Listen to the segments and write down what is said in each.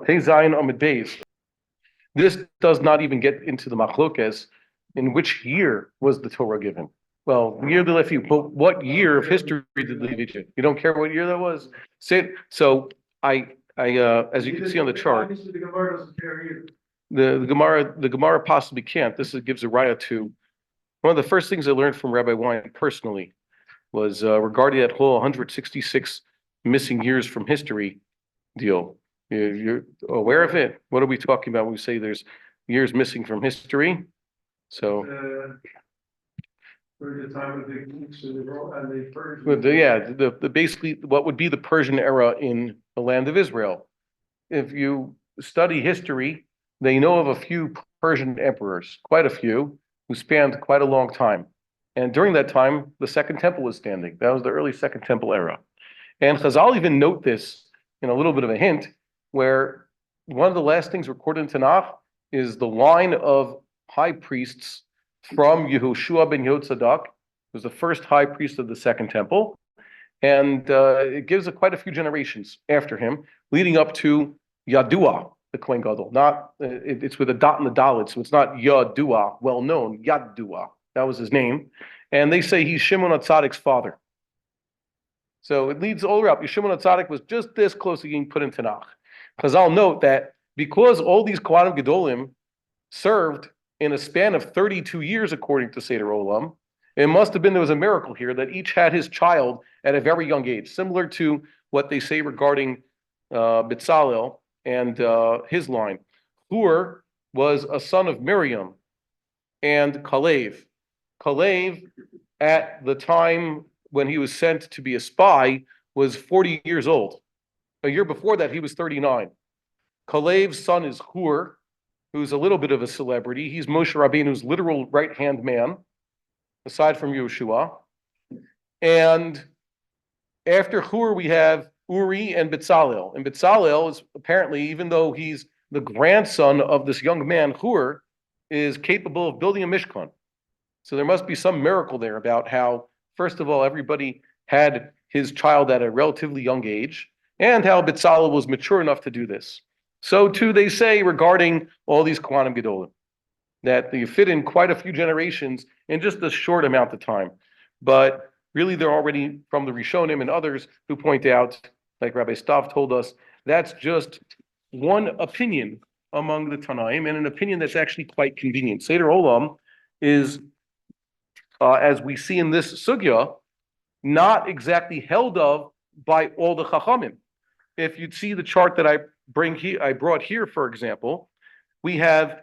Hey Zion Amid Beis. This does not even get into the machlokes. In which year was the Torah given? Well, the year they left you. But what year of history did they leave you? You don't care what year that was. So as you can see on the chart, Obviously, the Gemara doesn't care either. the Gemara possibly can't. This gives a raya to one of the first things I learned from Rabbi Wein personally was regarding that whole 166 missing years from history deal. You're aware of it? What are we talking about when we say there's years missing from history? So, During the time of the Greeks and the Persians. the basically what would be the Persian era in the land of Israel. If you study history, they know of a few Persian emperors, quite a few, who spanned quite a long time. And during that time, the Second Temple was standing. That was the early Second Temple era. And Chazal even note this in a little bit of a hint, where one of the last things recorded in Tanakh is the line of high priests from Yehoshua ben Yotzadok, who was the first high priest of the Second Temple. And it gives quite a few generations after him, leading up to Yadua, the Kohen Gadol. It's with a dot in the dalet, so it's not Yadua, well known, Yadua. That was his name. And they say he's Shimon HaTzadik's father. So it leads all the way up. Shimon HaTzadik was just this close to being put in Tanakh. Because I'll note that because all these Kohanim Gedolim served in a span of 32 years, according to Seder Olam, it must have been there was a miracle here that each had his child at a very young age, similar to what they say regarding Bitzalel and his line. Hur was a son of Miriam and Kalev. Kalev, at the time when he was sent to be a spy, was 40 years old. A year before that, he was 39. Kalev's son is Hur, who's a little bit of a celebrity. He's Moshe Rabbeinu's literal right-hand man, aside from Yehoshua. And after Hur, we have Uri and Bitzalel. And Bitzalel is apparently, even though he's the grandson of this young man, Hur, is capable of building a Mishkan. So there must be some miracle there about how, first of all, everybody had his child at a relatively young age, and how Bitzalel was mature enough to do this. So too, they say regarding all these Kohanim Gedolim, that you fit in quite a few generations in just a short amount of time. But really, they're already from the Rishonim and others who point out, like Rabbi Stav told us, that's just one opinion among the Tanaim, and an opinion that's actually quite convenient. Seder Olam is, as we see in this sugya, not exactly held of by all the Chachamim. If you'd see the chart that I brought here, for example, we have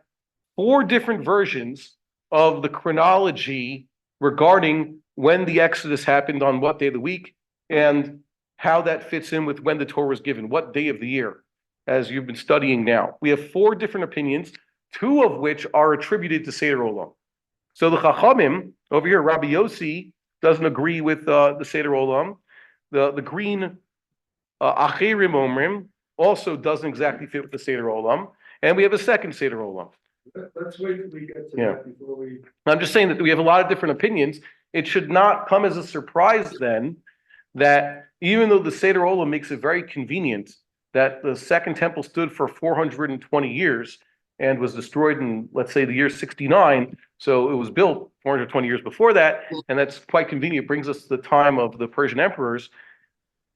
4 different versions of the chronology regarding when the Exodus happened, on what day of the week, and how that fits in with when the Torah was given, what day of the year, as you've been studying now. We have 4 different opinions, 2 of which are attributed to Seder Olam. So the Chachamim, over here, Rabbi Yossi doesn't agree with the Seder Olam. The green Acherim Omrim also doesn't exactly fit with the Seder Olam. And we have a second Seder Olam. Let's wait till we get to that before we. I'm just saying that we have a lot of different opinions. It should not come as a surprise then that even though the Seder Olam makes it very convenient that the Second Temple stood for 420 years and was destroyed in, let's say, the year 69, so it was built 420 years before that, and that's quite convenient. It brings us to the time of the Persian emperors.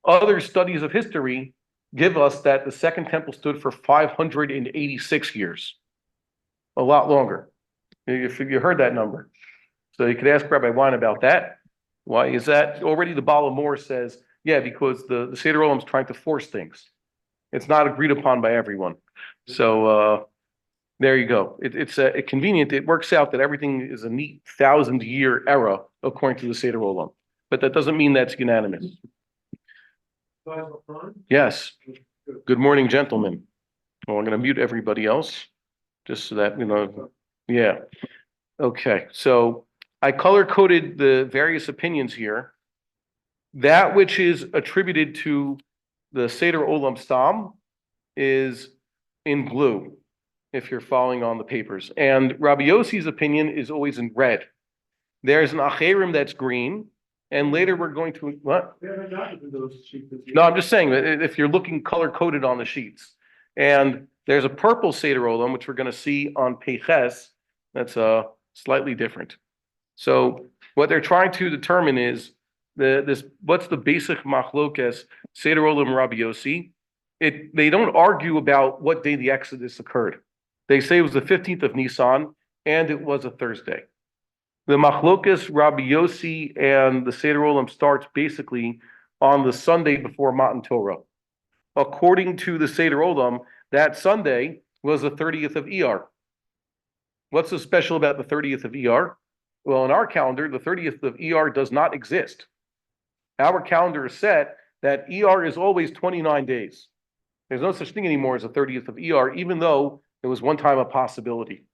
Other studies of history give us that the Second Temple stood for 586 years, a lot longer. You heard that number. So you could ask Rabbi Wein about that. Why is that? Already the Baal Amor says, yeah, because the Seder Olam is trying to force things. It's not agreed upon by everyone. So there you go. It's convenient. It works out that everything is a neat 1,000-year era according to the Seder Olam. But that doesn't mean that's unanimous. Yes. Good morning, gentlemen. Well, I'm going to mute everybody else just so that, yeah. Okay. So I color-coded the various opinions here. That which is attributed to the Seder Olam Stam is in blue, if you're following on the papers. And Rabbi Yossi's opinion is always in red. There's an Acherim that's green, and later we're going to, what? We haven't gotten to those sheets. No, I'm just saying that if you're looking color-coded on the sheets. And there's a purple Seder Olam, which we're going to see on Peiches, that's slightly different. So what they're trying to determine is what's the basic machlokes Seder Olam Rabbi Yossi. They don't argue about what day the Exodus occurred. They say it was the 15th of Nisan and it was a Thursday. The machlokes Rabbi Yossi and the Seder Olam starts basically on the Sunday before Matan Torah. According to the Seder Olam, that Sunday was the 30th of Iyar. What's so special about the 30th of Iyar? Well, in our calendar, the 30th of Iyar does not exist. Our calendar is set that Iyar is always 29 days. There's no such thing anymore as the 30th of Iyar, even though it was one time a possibility.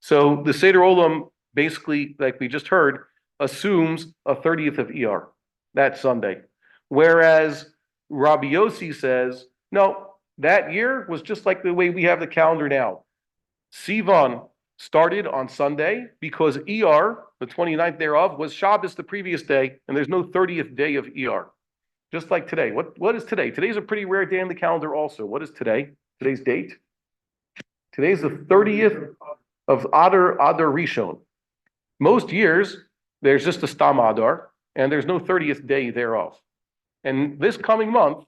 So the Seder Olam, basically, like we just heard, assumes a 30th of Iyar, that Sunday. Whereas Rabbi Yossi says, no, that year was just like the way we have the calendar now. Sivan started on Sunday because Iyar, the 29th thereof, was Shabbos the previous day, and there's no 30th day of Iyar. Just like today. What is today? Today's a pretty rare day in the calendar also. What is today? Today's date? Today's the 30th of Adar Rishon. Most years, there's just a Stam Adar, and there's no 30th day thereof. And this coming month,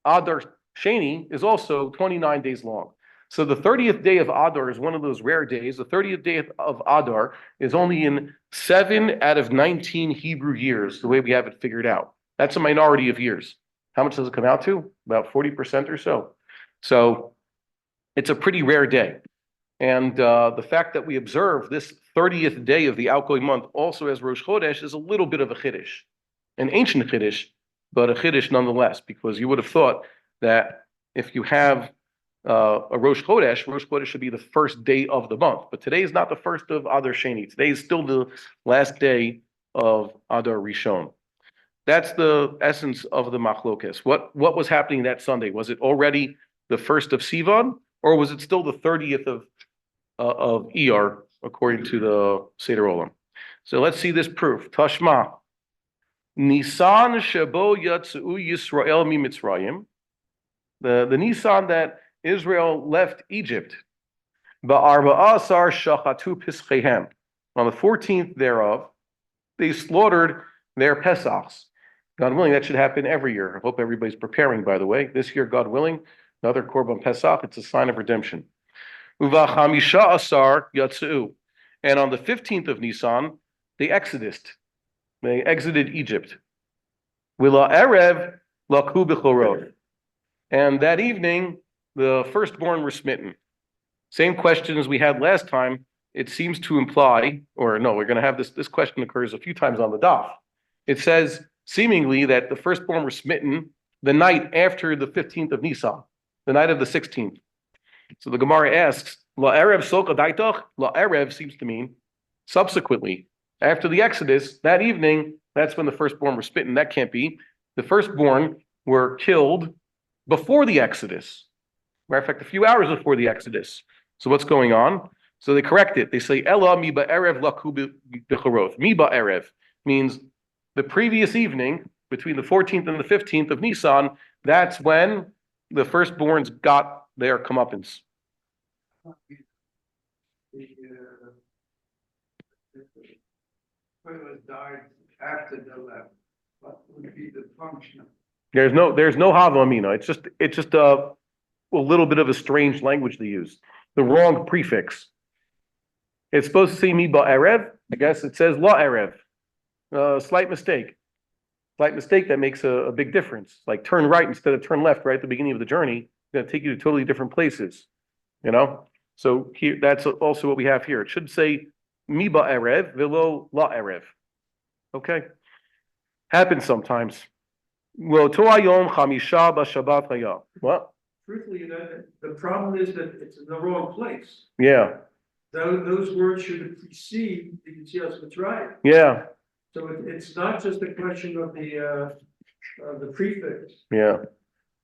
Adar Sheni is also 29 days long. So the 30th day of Adar is one of those rare days. The 30th day of Adar is only in 7 out of 19 Hebrew years, the way we have it figured out. That's a minority of years. How much does it come out to? About 40% or so. So it's a pretty rare day. And the fact that we observe this 30th day of the outgoing month also as Rosh Chodesh is a little bit of a chiddush, an ancient chiddush, but a chiddush nonetheless, because you would have thought that if you have a Rosh Chodesh should be the first day of the month. But today is not the first of Adar Sheni. Today is still the last day of Adar Rishon. That's the essence of the machlokes. What was happening that Sunday? Was it already the first of Sivan, or was it still the 30th of Iyar, according to the Seder Olam? So let's see this proof. Tashma. Nisan shebo yatzu Yisrael miMitzrayim. The Nisan that Israel left Egypt. Ba'arba'asar shachatu pischehem. On the 14th thereof, they slaughtered their Pesachs. God willing, that should happen every year. I hope everybody's preparing, by the way. This year, God willing, another Korban Pesach, it's a sign of redemption. Uvachamisha asar yatzu. And on the 15th of Nisan, they exited Egypt. Wila erev laku b'chorot. And that evening, the firstborn were smitten. Same question as we had last time. It seems to imply, or no, we're going to have this question occurs a few times on the daf. It says, seemingly, that the firstborn were smitten the night after the 15th of Nisan, the night of the 16th. So the Gemara asks, La Erev Soka Daitach? La Erev seems to mean subsequently. After the Exodus, that evening, that's when the firstborn were smitten. That can't be. The firstborn were killed before the Exodus. Matter of fact, a few hours before the Exodus. So what's going on? So they correct it. They say, Ela mi ba'erev laku b'choroth. Mi ba'erev means the previous evening, between the 14th and the 15th of Nisan, that's when the firstborns got their comeuppance. Whoever died after the left, what would be the function? There's no hava amina. It's just a little bit of a strange language they use. The wrong prefix. It's supposed to say mi ba'erev. I guess it says la erev. Slight mistake. Slight mistake that makes a big difference. Like turn right instead of turn left right at the beginning of the journey. It's going to take you to totally different places. You know? So here, that's also what we have here. It should say mi ba'erev velo la erev. Okay? Happens sometimes. Well, to'ayom chamisha b'shabbat haya. What? Truthfully, the problem is that it's in the wrong place. Yeah. Those words should precede the Yetzias Mitzrayim. Yeah. So it's not just a question of the prefix. Yeah.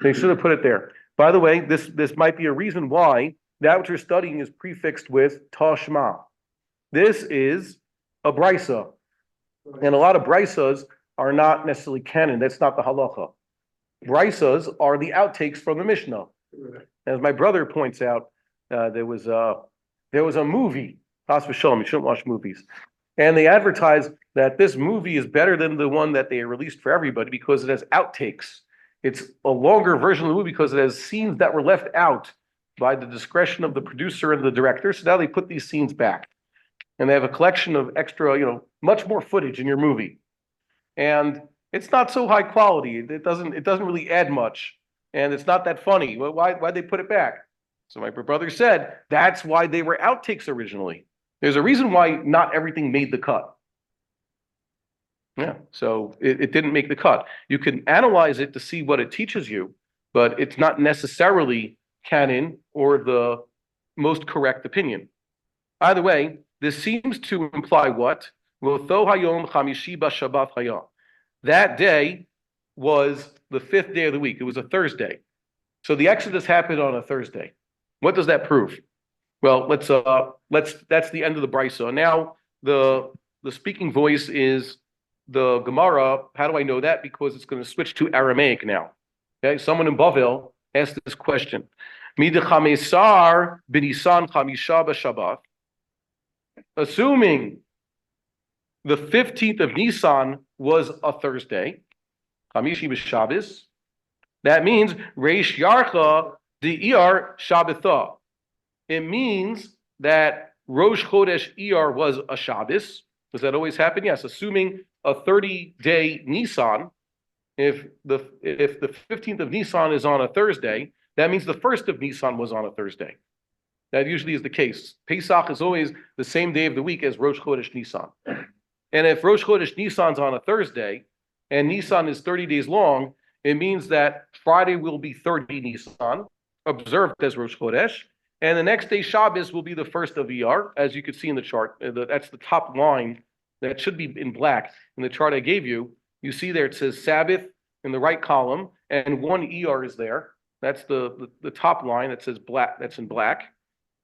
They should have put it there. By the way, this might be a reason why that which you're studying is prefixed with Tashma. This is a brisa. And a lot of brisas are not necessarily canon. That's not the halacha. Brisas are the outtakes from the Mishnah. Right. As my brother points out, there was a movie, Chas v'sholom, you shouldn't watch movies. And they advertised that this movie is better than the one that they released for everybody because it has outtakes. It's a longer version of the movie because it has scenes that were left out by the discretion of the producer and the director. So now they put these scenes back. And they have a collection of extra, much more footage in your movie. And it's not so high quality. It doesn't really add much. And it's not that funny. Well, why'd they put it back? So my brother said that's why they were outtakes originally. There's a reason why not everything made the cut. Yeah, so it didn't make the cut. You can analyze it to see what it teaches you, but it's not necessarily canon or the most correct opinion. Either way, this seems to imply what? That day was the 5th day of the week. It was a Thursday. So the Exodus happened on a Thursday. What does that prove? Well, that's the end of the brisa. Now the speaking voice is the Gemara. How do I know that? Because it's going to switch to Aramaic now. Okay, someone in Bavel asked this question. Mid'chamesar b'Nisan chamisha b'Shabbat. Assuming the 15th of Nisan was a Thursday, Chamishi b'Shabbos, that means Reish Yarcha d'Iyar Shabbatha. It means that Rosh Chodesh Iyar was a Shabbos. Does that always happen? Yes. Assuming a 30-day Nisan, if the 15th of Nisan is on a Thursday, that means the 1st of Nisan was on a Thursday. That usually is the case. Pesach is always the same day of the week as Rosh Chodesh Nisan. And if Rosh Chodesh Nisan's on a Thursday, and Nisan is 30 days long, it means that Friday will be 30 Nisan, observed as Rosh Chodesh, and the next day Shabbos will be the 1st of Iyar, as you can see in the chart. That's the top line that should be in black in the chart I gave you. You see there it says Sabbath in the right column, and 1 Iyar is there. That's the top line that says black. That's in black.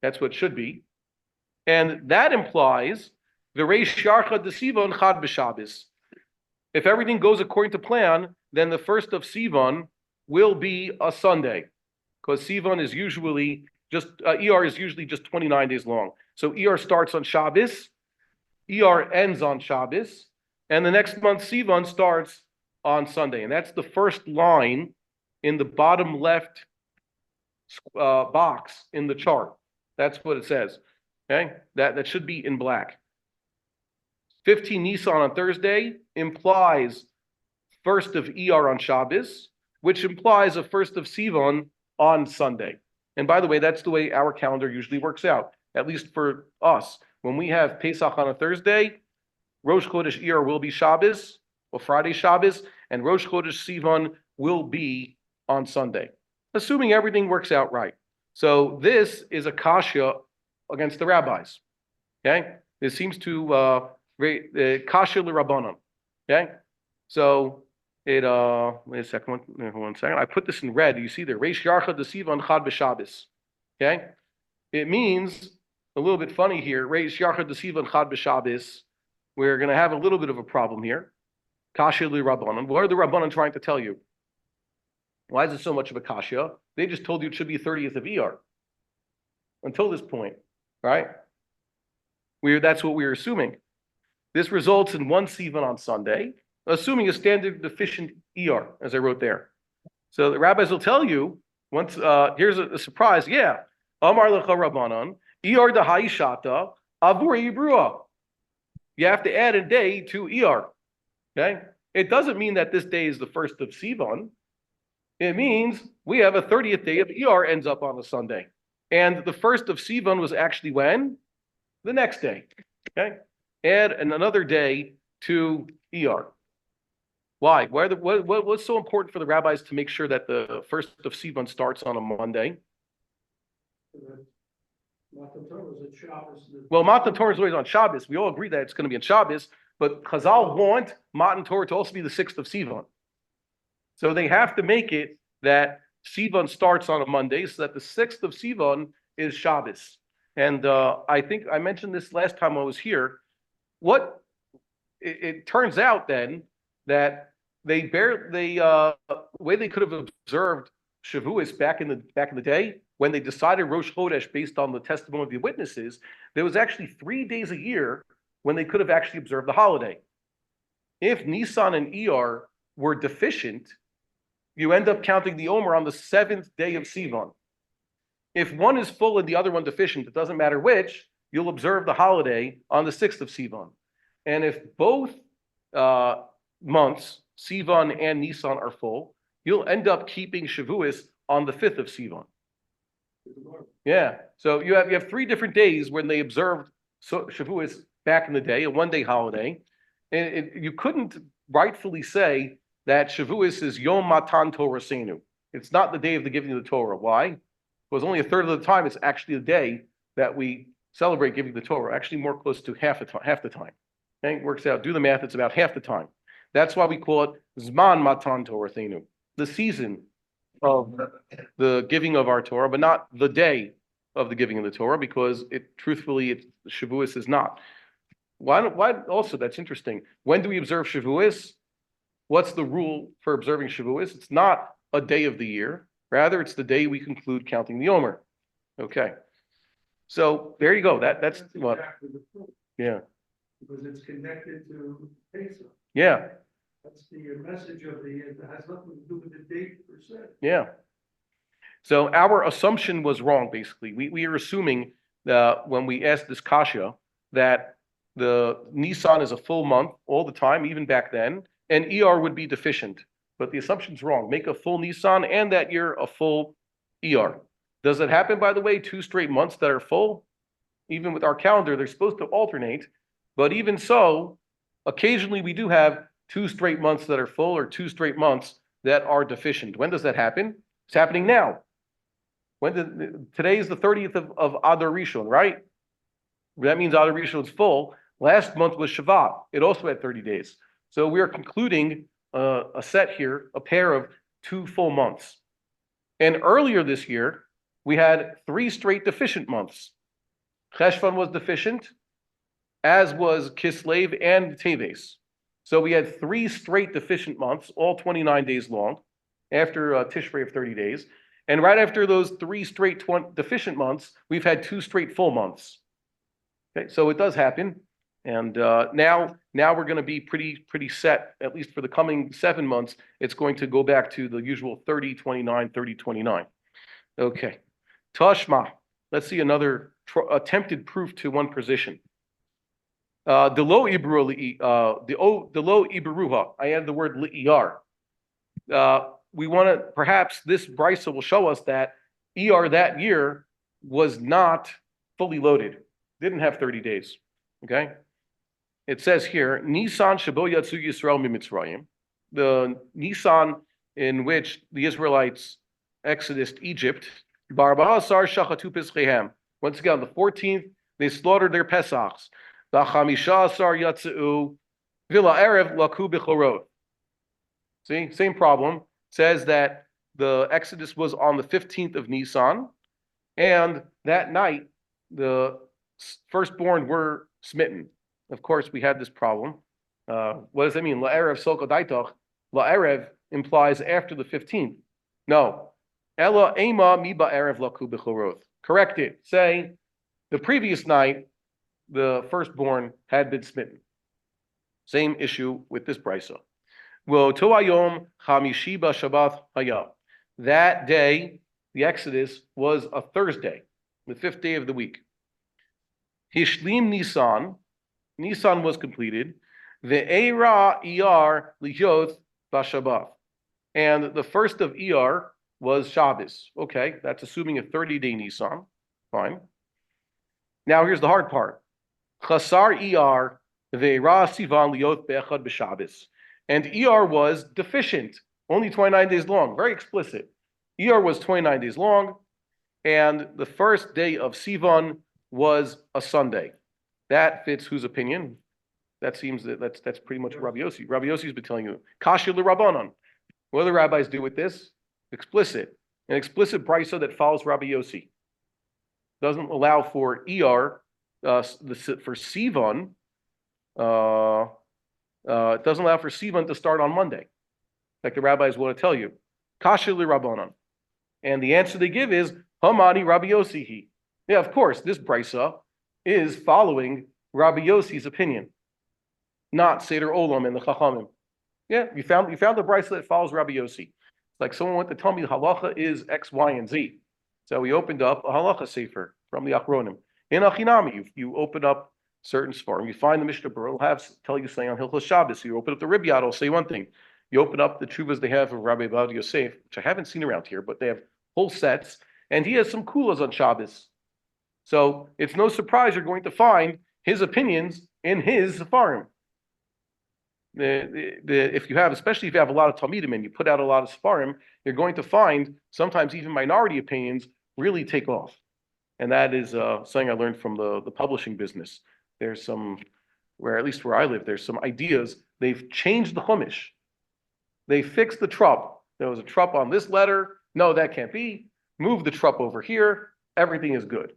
That's what it should be, and that implies the Reish Yarcha d'Sivan Chad b'Shabbos. If everything goes according to plan, then the 1st of Sivan will be a Sunday, because Sivan is usually Iyar is usually just 29 days long. So Iyar starts on Shabbos, Iyar ends on Shabbos, and the next month Sivan starts on Sunday. And that's the first line in the bottom left box in the chart. That's what it says. Okay, that should be in black. 15 Nisan on Thursday implies 1st of Iyar on Shabbos, which implies a 1st of Sivan on Sunday. And by the way, that's the way our calendar usually works out, at least for us. When we have Pesach on a Thursday, Rosh Chodesh Iyar will be Shabbos, or Friday Shabbos, and Rosh Chodesh Sivan will be on Sunday, assuming everything works out right. So this is a kasha against the rabbis. Okay, this seems to kasha l'Rabbanan. Okay, so it wait a second, one second. I put this in red. You see there, Reish Yarcha d'Sivan Chad b'Shabbos. Okay, it means a little bit funny here. Reish Yarcha d'Sivan Chad b'Shabbos. We're going to have a little bit of a problem here. Kasha l'Rabbanan. What are the Rabbanan trying to tell you? Why is it so much of a kasha? They just told you it should be 30th of Iyar. Until this point, right? That's what we're assuming. This results in 1 Sivan on Sunday, assuming a standard deficient Iyar, as I wrote there. So the rabbis will tell you, once here's a surprise, yeah. Amar lecha Rabbanan, Iyar dahai shata, avur yibrua. You have to add a day to Iyar. Okay? It doesn't mean that this day is the 1st of Sivan. It means we have a 30th day of Iyar ends up on a Sunday. And the 1st of Sivan was actually when? The next day. Okay? Add another day to Iyar. Why? What's so important for the rabbis to make sure that the 1st of Sivan starts on a Monday? Well, Matan Torah is always on Shabbos. We all agree that it's going to be on Shabbos, but Chazal want Matan Torah to also be the 6th of Sivan. So they have to make it that Sivan starts on a Monday, so that the 6th of Sivan is Shabbos. And I think I mentioned this last time I was here. It turns out then that the way they could have observed Shavuos back in the day when they decided Rosh Chodesh based on the testimony of the witnesses, there was actually 3 days a year when they could have actually observed the holiday. If Nisan and Iyar were deficient, you end up counting the Omer on the 7th day of Sivan. If one is full and the other one deficient, it doesn't matter which, you'll observe the holiday on the 6th of Sivan. And if both months, Sivan and Nisan, are full, you'll end up keeping Shavuos on the 5th of Sivan. Yeah, so you have 3 different days when they observed Shavuos back in the day, a one-day holiday. And you couldn't rightfully say that Shavuos is Yom Matan Torah Seinu. It's not the day of the giving of the Torah. Why? Because only a third of the time it's actually the day that we celebrate giving the Torah. Actually, more close to half the time. Okay? It works out. Do the math. It's about half the time. That's why we call it Zman Matan Torah Seinu, the season of the giving of our Torah, but not the day of the giving of the Torah, because truthfully, Shavuos is not. Why also, that's interesting. When do we observe Shavuos? What's the rule for observing Shavuos? It's not a day of the year. Rather, it's the day we conclude counting the Omer. Okay. So there you go. That's what. Yeah. Because it's connected to Pesach. Yeah. That's the message of it has nothing to do with the date per se. Yeah. So our assumption was wrong, basically. We are assuming that when we asked this kasha, that the Nisan is a full month all the time, even back then, and ER would be deficient. But the assumption's wrong. Make a full Nisan and that year a full ER. Does it happen, by the way, 2 straight months that are full? Even with our calendar, they're supposed to alternate. But even so, occasionally we do have 2 straight months that are full or 2 straight months that are deficient. When does that happen? It's happening now. Today is the 30th of Adar Rishon, right? That means Adar Rishon is full. Last month was Shabbat. It also had 30 days. So we are concluding a set here, a pair of 2 full months. And earlier this year, we had 3 straight deficient months. Cheshvan was deficient, as was Kislev and Teves. So we had 3 straight deficient months, all 29 days long, after Tishrei of 30 days. And right after those 3 straight deficient months, we've had 2 straight full months. Okay, so it does happen. And now we're going to be pretty set, at least for the coming 7 months. It's going to go back to the usual 30, 29, 30, 29. Okay. Tashma. Let's see another attempted proof to one position. The low Iberuha. I add the word li'iyar. We want to, perhaps this brisa will show us that ER that year was not fully loaded. Didn't have 30 days. Okay. It says here, Nisan Shabo Yatsu Yisrael Mimitzrayim, the Nisan in which the Israelites exodused Egypt, Bar-Bahasar Shachatu Peschehem. Once again, the 14th, they slaughtered their Pesachs. The Chamishasar Yatsu Vila Erev Laku Bechorot. See, same problem. It says that the Exodus was on the 15th of Nisan, and that night, the firstborn were smitten. Of course, we had this problem. What does that mean? La'erev Soko Daitoch. La'erev implies after the 15th. No. Ela Ema Mi Ba'erev Laku Bechoroth. Correct it. Say, the previous night, the firstborn had been smitten. Same issue with this brisa. Well, Toayom Chamishi Shabbat Haya. That day, the Exodus was a Thursday, the 5th day of the week. Hishlim Nisan. Nisan was completed. Ve'era Iyar Liyoth Bashabbat. And the first of Iyar was Shabbos. Okay, that's assuming a 30-day Nisan. Fine. Now here's the hard part. Chasar Iyar Ve'era Sivan Liyoth Be'echad B'Shabbos. And Iyar was deficient, only 29 days long. Very explicit. Iyar was 29 days long, and the first day of Sivan was a Sunday. That fits whose opinion? That seems that's pretty much Rabbi Yossi. Rabbi Yossi's been telling you. Kasher l'Rabbanon. What do the rabbis do with this? Explicit. An explicit brisa that follows Rabbi Yossi. Doesn't allow for ER, for Sivan. It doesn't allow for Sivan to start on Monday, like the rabbis want to tell you. Kasher l'Rabbanon. And the answer they give is Hamani Rabbi Yosihi. Yeah, of course, this brisa is following Rabbi Yossi's opinion, not Seder Olam and the Chachamim. Yeah, you found the brisa that follows Rabbi Yossi. It's like someone went to tell me the halacha is X, Y, and Z. So we opened up a halacha sefer from the Achronim. In Achinami, you open up certain svarim, you find the Mishnah Berurah will have tell you something on Hilchos Shabbos. You open up the Ribyat, it'll say one thing. You open up the Chuvas they have of Rabbi Avi Yosef, which I haven't seen around here, but they have whole sets, and he has some kulas on Shabbos. So it's no surprise you're going to find his opinions in his svarim. If you have, especially if you have a lot of Talmidim and you put out a lot of Sfarim, you're going to find sometimes even minority opinions really take off. And that is something I learned from the publishing business. There's some, at least where I live, there's some ideas. They've changed the Chumash. They fixed the trup. There was a trup on this letter. No, that can't be. Move the trup over here. Everything is good.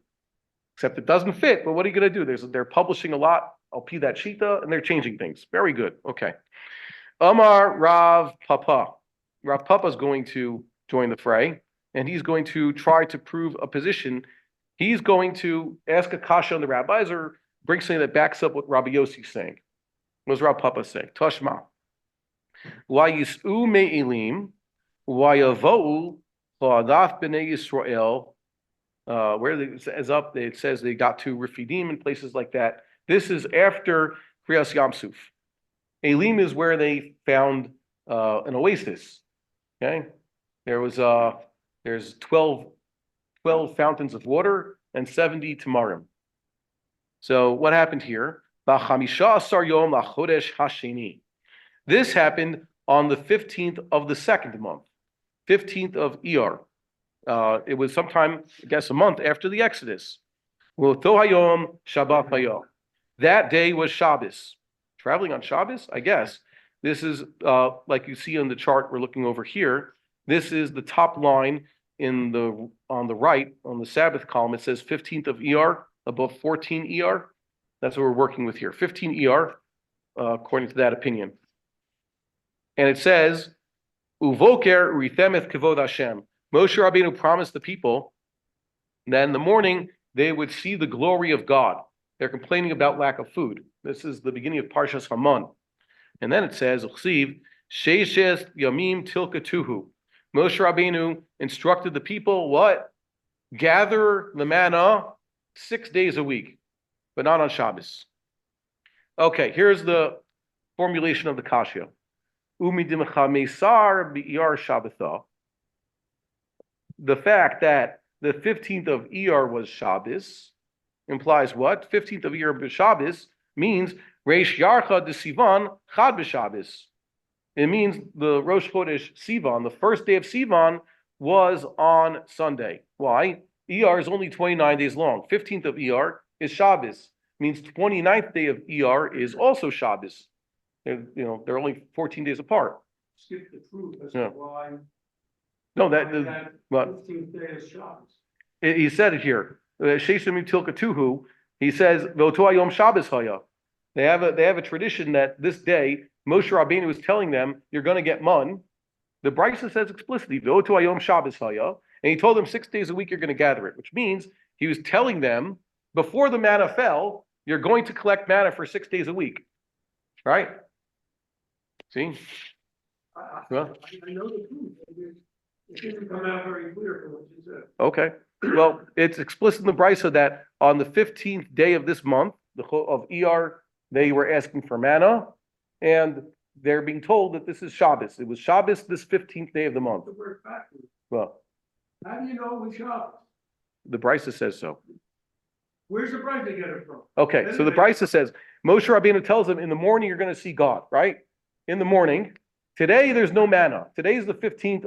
Except it doesn't fit. But what are you going to do? They're publishing a lot. I'll pee that shita, and they're changing things. Very good. Okay. Amar Rav Papa. Rav Papa is going to join the fray, and he's going to try to prove a position. He's going to ask a kasha on the rabbis or bring something that backs up what Rabbi Yossi is saying. What does Rav Papa say? Tashma. Vayis'u me'ilim, vayavo'u la'adaf b'nei Yisrael. Where it says they got to Refidim and places like that. This is after Kriyas Yamsuf. Elim is where they found an oasis. Okay, there's 12 fountains of water and 70 tamarim. So what happened here? This happened on the 15th of the second month, 15th of Iyar. It was sometime, I guess, a month after the Exodus. Shabbat. That day was Shabbos. Traveling on Shabbos, I guess. This is like you see on the chart we're looking over here. This is the top line on the right, on the Sabbath column. It says 15th of Iyar, above 14 Iyar. That's what we're working with here. 15 Iyar, according to that opinion. And it says, Uvoker Rithemeth Kavod Hashem. Moshe Rabbeinu promised the people that in the morning they would see the glory of God. They're complaining about lack of food. This is the beginning of Parshas Haman. And then it says, Uchsiv, Sheishes Yamim Tilkatuhu. Moshe Rabbeinu instructed the people, what? Gather the manna 6 days a week, but not on Shabbos. Okay, here's the formulation of the Kashya. Umidimcha Mesar B'Iyar Shabbatha. The fact that the 15th of Iyar was Shabbos implies what? 15th of Iyar b'Shabbos means Reish Yarcha de Sivan Chad b'Shabbos. It means the Rosh Chodesh Sivan, the first day of Sivan, was on Sunday. Why? Iyar is only 29 days long. 15th of Iyar is Shabbos. Means 29th day of Iyar is also Shabbos. They're only 14 days apart. Skip the truth as to why. No, that 15th day is Shabbos. He said it here. Sheishim Tilkatuhu. He says V'oto Yom Shabbos Haya. They have a tradition that this day Moshe Rabbeinu was telling them you're going to get mun. The Brisa says explicitly V'oto Yom Shabbos Haya, and he told them 6 days a week you're going to gather it, which means he was telling them before the manna fell you're going to collect manna for 6 days a week, right? See? I know the truth. It didn't come out very clear from what you said. Okay. Well, it's explicit in the Brisa that on the 15th day of this month, of Iyar, they were asking for manna, and they're being told that this is Shabbos. It was Shabbos this 15th day of the month. Well, how do you know it was Shabbos? The Brisa says so. Where's the Brisa get it from? Okay, so the Brisa says, Moshe Rabbeinu tells them in the morning you're going to see God, right? In the morning. Today there's no manna. Today is the 15th.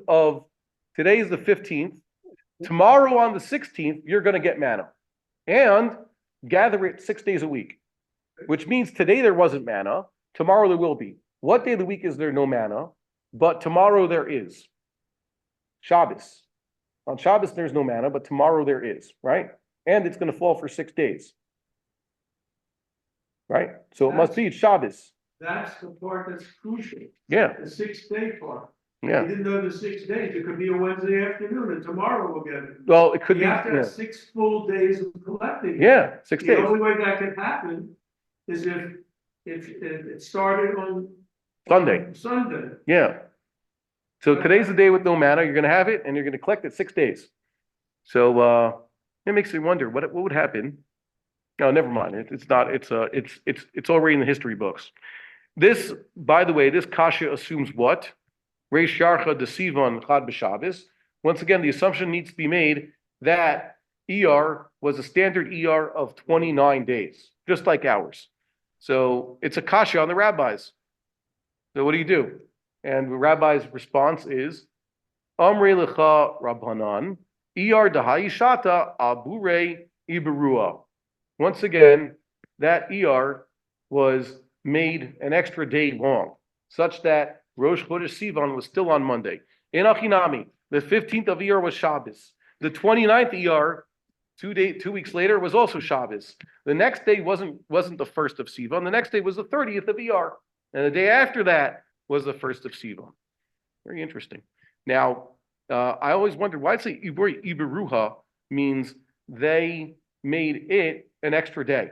Tomorrow on the 16th, you're going to get manna. And gather it 6 days a week. Which means today there wasn't manna. Tomorrow there will be. What day of the week is there no manna? But tomorrow there is. Shabbos. On Shabbos there's no manna, but tomorrow there is, right? And it's going to fall for 6 days. Right? So it must be Shabbos. That's the part that's crucial. Yeah. The 6 day part. Yeah. He didn't know the 6 days. It could be a Wednesday afternoon and tomorrow we'll get it. Well, it could You be, have to have yeah, 6 full days of collecting. yeah, 6 The days. only way that could happen is if it started on Sunday. Sunday. Yeah. So today's the day with no manna. You're going to have it, and you're going to collect it 6 days. So it makes me wonder what would happen. No, never mind. It's not. It's already in the history books. This, by the way, this kasha assumes what? Reish Yarcha Desivon Chad B'Shabbos. Once again, the assumption needs to be made that ER was a standard ER of 29 days, just like ours. So it's a kasha on the rabbis. So what do? And the rabbi's response is, Amrei lecha Rabbanan, ER dahayishata abure iberua. Once again, that ER was made an extra day long, such that Rosh Chodesh Sivan was still on Monday. In Achinami, the 15th of ER was Shabbos. The 29th ER, 2 weeks later, was also Shabbos. The next day wasn't the 1st of Sivan. The next day was the 30th of ER. And the day after that was the 1st of Sivan. Very interesting. Now, I always wondered why it say Iberuha means they made it an extra day.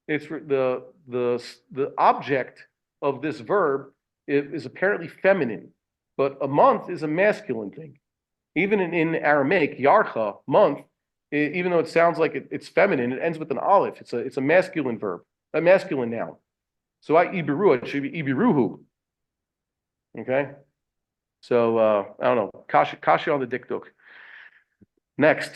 It's the object of this verb is apparently feminine, but a month is a masculine thing. Even in Aramaic, yarcha, month, even though it sounds like it's feminine, it ends with an aleph. It's a masculine verb, a masculine noun. So Ibiruha, it should be Ibiruhu. Okay? So I don't know. Kasha on the dikduk. Next,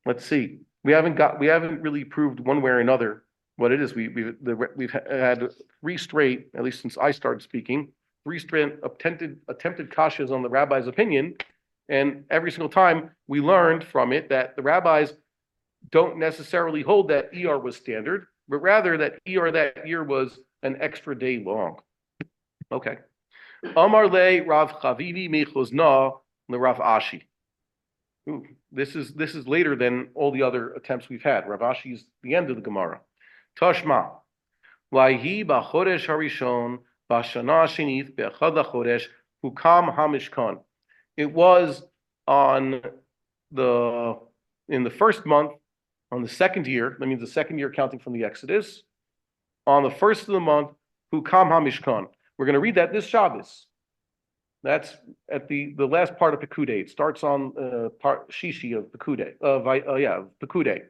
let's see. We haven't really proved one way or another what it is. We've had 3 straight, at least since I started speaking, 3 straight attempted kashas on the rabbi's opinion, and every single time we learned from it that the rabbis don't necessarily hold that ER was standard, but rather that ER that year was an extra day long. Okay. Amar le Rav Chavivi mechozna le Rav Ashi. Ooh, this is later than all the other attempts we've had. Rav Ashi is the end of the Gemara. Tashma. Vayhi b'chodesh harishon b'shana shenith be'echad chodesh hukam hamishkan. It was in the first month, on the second year, that means the second year counting from the Exodus, on the first of the month, hukam hamishkan. We're going to read that this Shabbos. That's at the last part of Pekudei. It starts on part Shishi of Pekudei. Pekudei.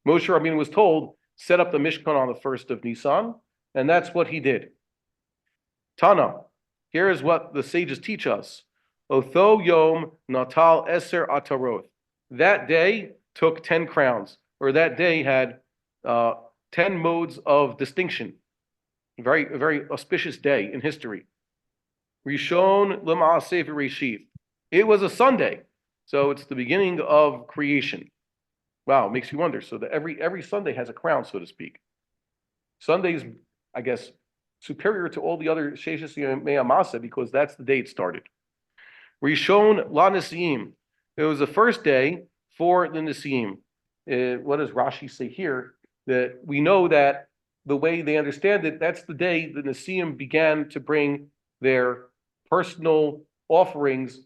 Moshe Rabbeinu was told, set up the Mishkan on the 1st of Nisan, and that's what he did. Tana, here is what the sages teach us. Otho Yom Natal Eser Ataroth. That day took 10 crowns, or that day had 10 modes of distinction. A very auspicious day in history. Rishon L'Maaseh V'Reishith. It was a Sunday, so it's the beginning of creation. Wow, it makes you wonder. So that every Sunday has a crown, so to speak. Sunday's, I guess, superior to all the other Sheishas Yemei HaMaseh because that's the day it started. Rishon La Nesiim. It was the first day for the Nesiim. What does Rashi say here? That we know that the way they understand it, that's the day the Nesiim began to bring their personal offerings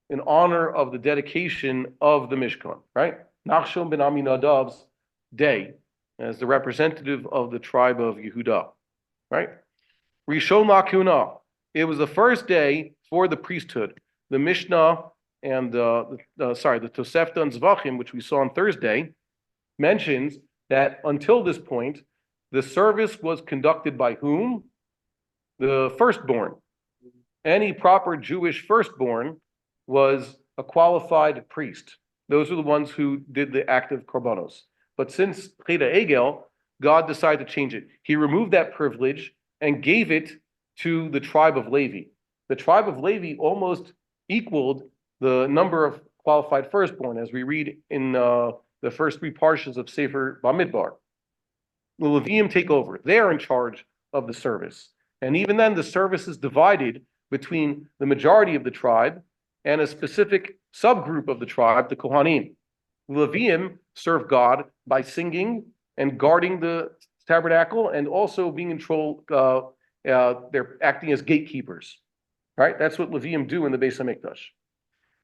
in honor of the dedication of the Mishkan, right? Nachshon ben Aminadav's day as the representative of the tribe of Yehuda, right? Rishon Lakuna. It was the first day for the priesthood. The Mishnah and the Tosefta and Zvachim, which we saw on Thursday, mentions that until this point, the service was conducted by whom? The firstborn. Any proper Jewish firstborn was a qualified priest. Those are the ones who did the act of korbanos. But since Cheda Egel, God decided to change it. He removed that privilege and gave it to the tribe of Levi. The tribe of Levi almost equaled the number of qualified firstborn, as we read in the first 3 parshas of Sefer Bamidbar. The Leviim take over. They are in charge of the service. And even then, the service is divided between the majority of the tribe and a specific subgroup of the tribe, the Kohanim. The Leviim serve God by singing and guarding the tabernacle and also being in control. They're acting as gatekeepers. right? That's what Leviim do in the Beis Hamikdash.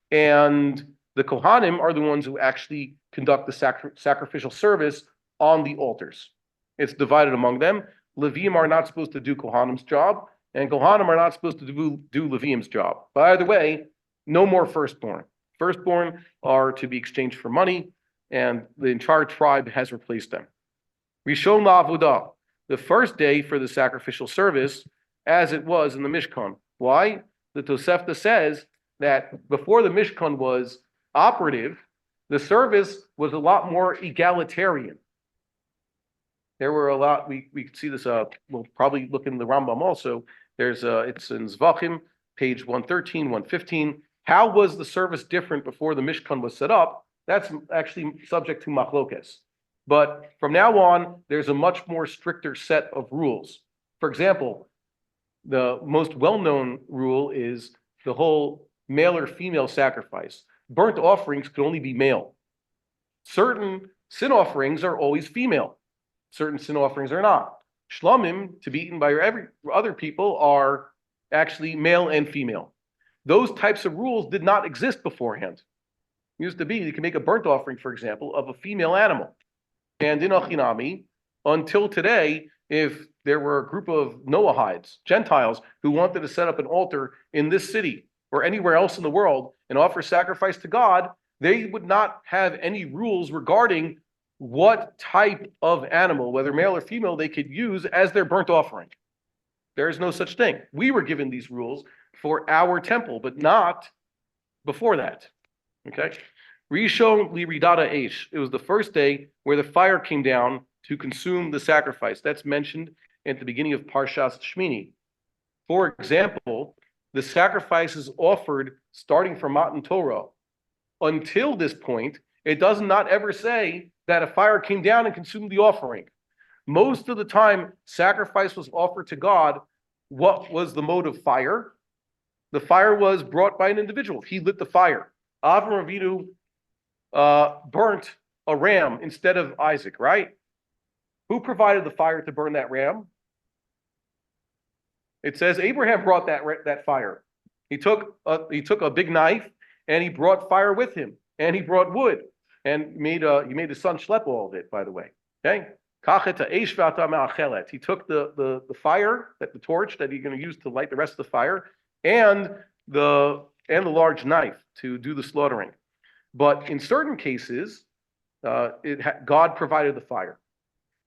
And the Kohanim are the ones who actually conduct the sacrificial service on the altars. It's divided among them. Leviim are not supposed to do Kohanim's job, and Kohanim are not supposed to do Leviim's job. By the way, no more firstborn. Firstborn are to be exchanged for money, and the entire tribe has replaced them. Rishon La'avodah, the first day for the sacrificial service, as it was in the Mishkan. Why? The Tosefta says that before the Mishkan was operative, the service was a lot more egalitarian. There were a lot, we could see this, we'll probably look in the Rambam also. It's in Zvachim, page 113, 115. How was the service different before the Mishkan was set up? That's actually subject to machlokes. But from now on, there's a much more stricter set of rules. For example, the most well-known rule is the whole male or female sacrifice. Burnt offerings could only be male. Certain sin offerings are always female. Certain sin offerings are not. Shlomim, to be eaten by other people, are actually male and female. Those types of rules did not exist beforehand. It used to be you can make a burnt offering, for example, of a female animal. And in Achinami, until today, if there were a group of Noahides, Gentiles, who wanted to set up an altar in this city or anywhere else in the world and offer sacrifice to God, they would not have any rules regarding what type of animal, whether male or female, they could use as their burnt offering. There is no such thing. We were given these rules for our temple, but not before that. Okay? Rishon liridata eish. It was the first day where the fire came down to consume the sacrifice. That's mentioned at the beginning of Parshas Shmini. For example, the sacrifice is offered starting from Matan Torah. Until this point, it does not ever say that a fire came down and consumed the offering. Most of the time, sacrifice was offered to God. What was the mode of fire? The fire was brought by an individual. He lit the fire. Avram Avinu burnt a ram instead of Isaac, right? Who provided the fire to burn that ram? It says Abraham brought that fire. He took a big knife and he brought fire with him, and he brought wood, and he made his son schlep all of it. By the way, okay. He took the fire, the torch that he's going to use to light the rest of the fire, and the large knife to do the slaughtering. But in certain cases, God provided the fire.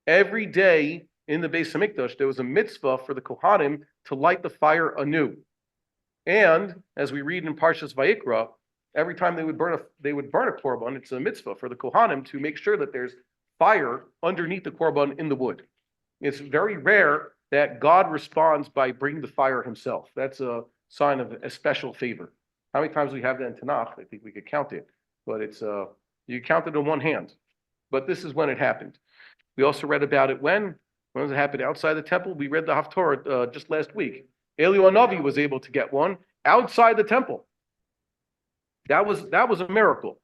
Every day in the Beis Hamikdash, there was a mitzvah for the Kohanim to light the fire anew. And as we read in Parshas Vayikra, every time they would burn a korban, it's a mitzvah for the Kohanim to make sure that there's fire underneath the korban in the wood. It's very rare that God responds by bringing the fire himself. That's a sign of a special favor. How many times we have that in Tanakh? I think we could count it, but you count it on one hand. But this is when it happened. We also read about it when does it happen? Outside the temple. We read the Haftorah just last week. Eliyahu Navi was able to get one outside the temple. That was a miracle.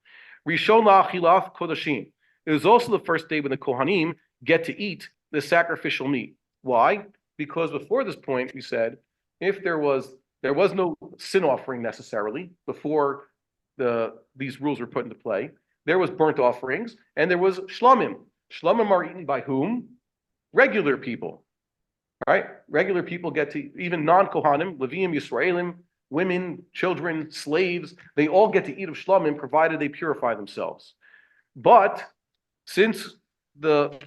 Rishon la'achilath kodashim. It was also the first day when the Kohanim get to eat the sacrificial meat. Why? Because before this point, we said, if there was no sin offering necessarily before these rules were put into play. There was burnt offerings and there was shlomim. Shlomim are eaten by whom? Regular people. Right? Regular people get to, even non-Kohanim, Leviim, Yisraelim, women, children, slaves, they all get to eat of shlomim provided they purify themselves. But since the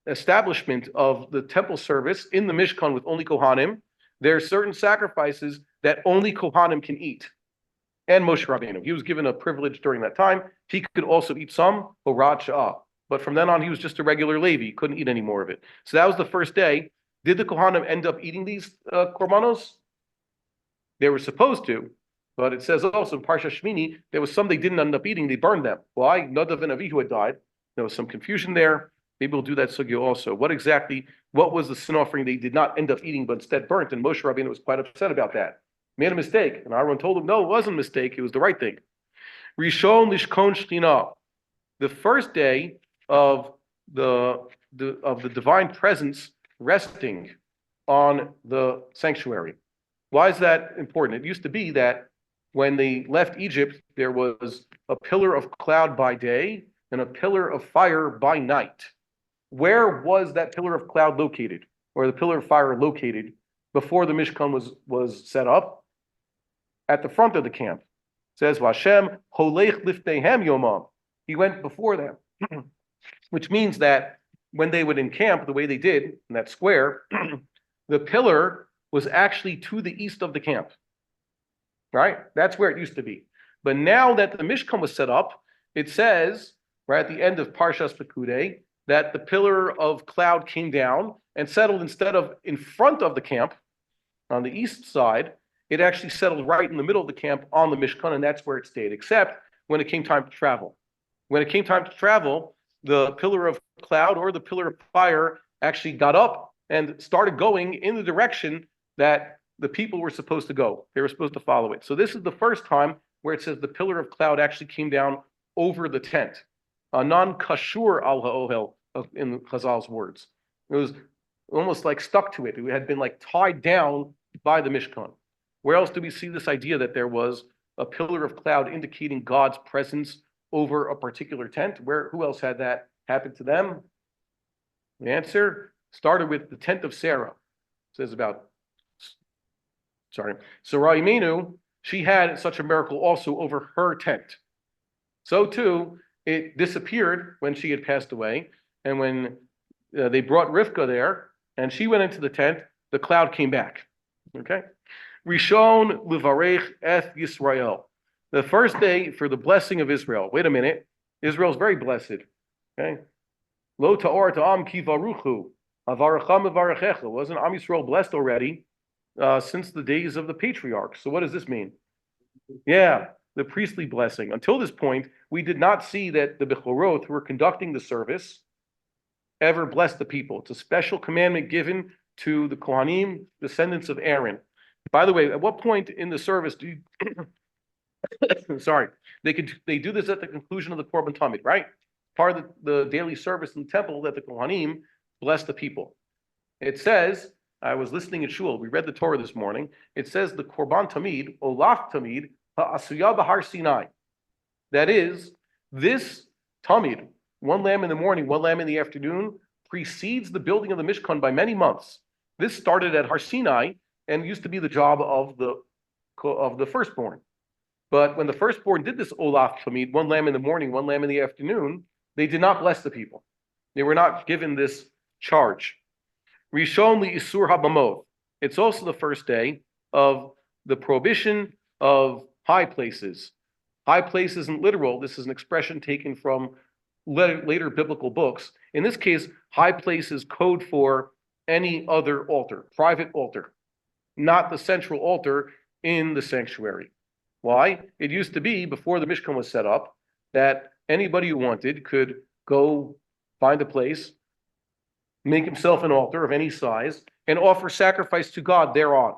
establishment of the temple service in the Mishkan with only Kohanim, there are certain sacrifices that only Kohanim can eat. And Moshe Rabbeinu, he was given a privilege during that time. He could also eat some Horat Sha'ah. But from then on, he was just a regular Levi. He couldn't eat any more of it. So that was the first day. Did the Kohanim end up eating these korbanos? They were supposed to, but it says also in Parsha Shmini, there was some they didn't end up eating. They burned them. Why? Nadav and Avihu had died. There was some confusion there. Maybe we'll do that sugya also. What was the sin offering they did not end up eating, but instead burnt? And Moshe Rabbeinu was quite upset about that. Made a mistake. And Aaron told him, no, it wasn't a mistake. It was the right thing. Rishon lishkon shchina. The first day of the divine presence resting on the sanctuary. Why is that important? It used to be that when they left Egypt, there was a pillar of cloud by day and a pillar of fire by night. Where was that pillar of cloud located, or the pillar of fire located before the Mishkan was set up? At the front of the camp. It says Vashem holech liftehem yomam. He went before them, which means that when they would encamp the way they did in that square, the pillar was actually to the east of the camp. Right? That's where it used to be. But now that the Mishkan was set up, it says, right at the end of Parshas Pekudei, that the pillar of cloud came down and settled instead of in front of the camp on the east side, it actually settled right in the middle of the camp on the Mishkan, and that's where it stayed, except when it came time to travel. When it came time to travel, the pillar of cloud or the pillar of fire actually got up and started going in the direction that the people were supposed to go. They were supposed to follow it. So this is the first time where it says the pillar of cloud actually came down over the tent. Non-kashur al ha'ohel, in Chazal's words. It was almost like stuck to it. It had been like tied down by the Mishkan. Where else do we see this idea that there was a pillar of cloud indicating God's presence over a particular tent? Who else had that happen to them? The answer started with the tent of Sarah. It says Sarah Imenu, she had such a miracle also over her tent. So too, it disappeared when she had passed away. And when they brought Rivka there and she went into the tent, the cloud came back. Okay? Rishon Livarech Eth Yisrael. The first day for the blessing of Israel. Wait a minute. Israel's very blessed. Okay? Lo ta'or ta'am ki varuchu. Avaracham avarechecha. Wasn't Am Yisrael blessed already since the days of the patriarchs? So what does this mean? Yeah, the priestly blessing. Until this point, we did not see that the Bechorot who were conducting the service ever blessed the people. It's a special commandment given to the Kohanim, descendants of Aaron. By the way, at what point in the service do you they do this at the conclusion of the Korban Tamid, right? Part of the daily service in the temple that the Kohanim bless the people. It says, I was listening at Shul, we read the Torah this morning. It says the Korban Tamid, Olaf Tamid, Ha'asuya B'Har Sinai. That is, this Tamid, one lamb in the morning, one lamb in the afternoon, precedes the building of the Mishkan by many months. This started at Har Sinai and used to be the job of the firstborn. But when the firstborn did this Olaf Tamid, one lamb in the morning, one lamb in the afternoon, they did not bless the people. They were not given this charge. Rishon li Isur Habamot. It's also the first day of the prohibition of high places. High place isn't literal. This is an expression taken from later biblical books. In this case, high place is code for any other altar, private altar, not the central altar in the sanctuary. Why? It used to be, before the Mishkan was set up, that anybody who wanted could go find a place, make himself an altar of any size, and offer sacrifice to God thereon.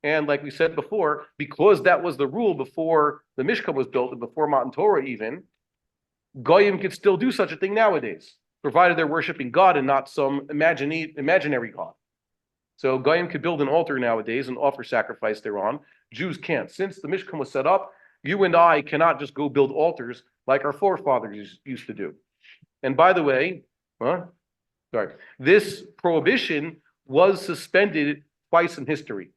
And like we said before, because that was the rule before the Mishkan was built and before Matan Torah even, Goyim could still do such a thing nowadays, provided they're worshiping God and not some imaginary God. So Goyim could build an altar nowadays and offer sacrifice thereon. Jews can't. Since the Mishkan was set up, you and I cannot just go build altars like our forefathers used to do. And by the way, this prohibition was suspended twice in history.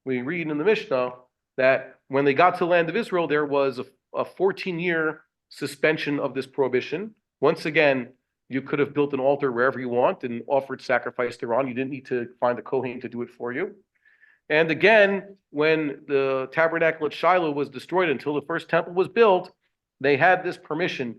We read in the Mishnah that when they got to the land of Israel, there was a 14-year suspension of this prohibition. Once again, you could have built an altar wherever you want and offered sacrifice thereon. You didn't need to find a Kohen to do it for you. And again, when the tabernacle at Shiloh was destroyed until the first temple was built, they had this permission.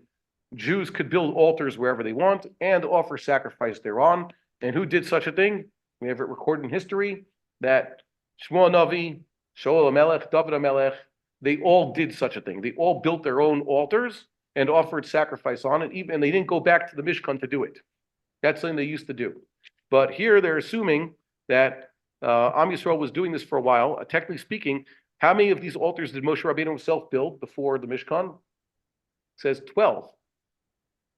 Jews could build altars wherever they want and offer sacrifice thereon. And who did such a thing? We have it recorded in history that Shmuel Navi, Shaul HaMelech, David HaMelech, they all did such a thing. They all built their own altars and offered sacrifice on it, and they didn't go back to the Mishkan to do it. That's something they used to do. But here they're assuming that Am Yisrael was doing this for a while. Technically speaking, how many of these altars did Moshe Rabbeinu himself build before the Mishkan? It says 12.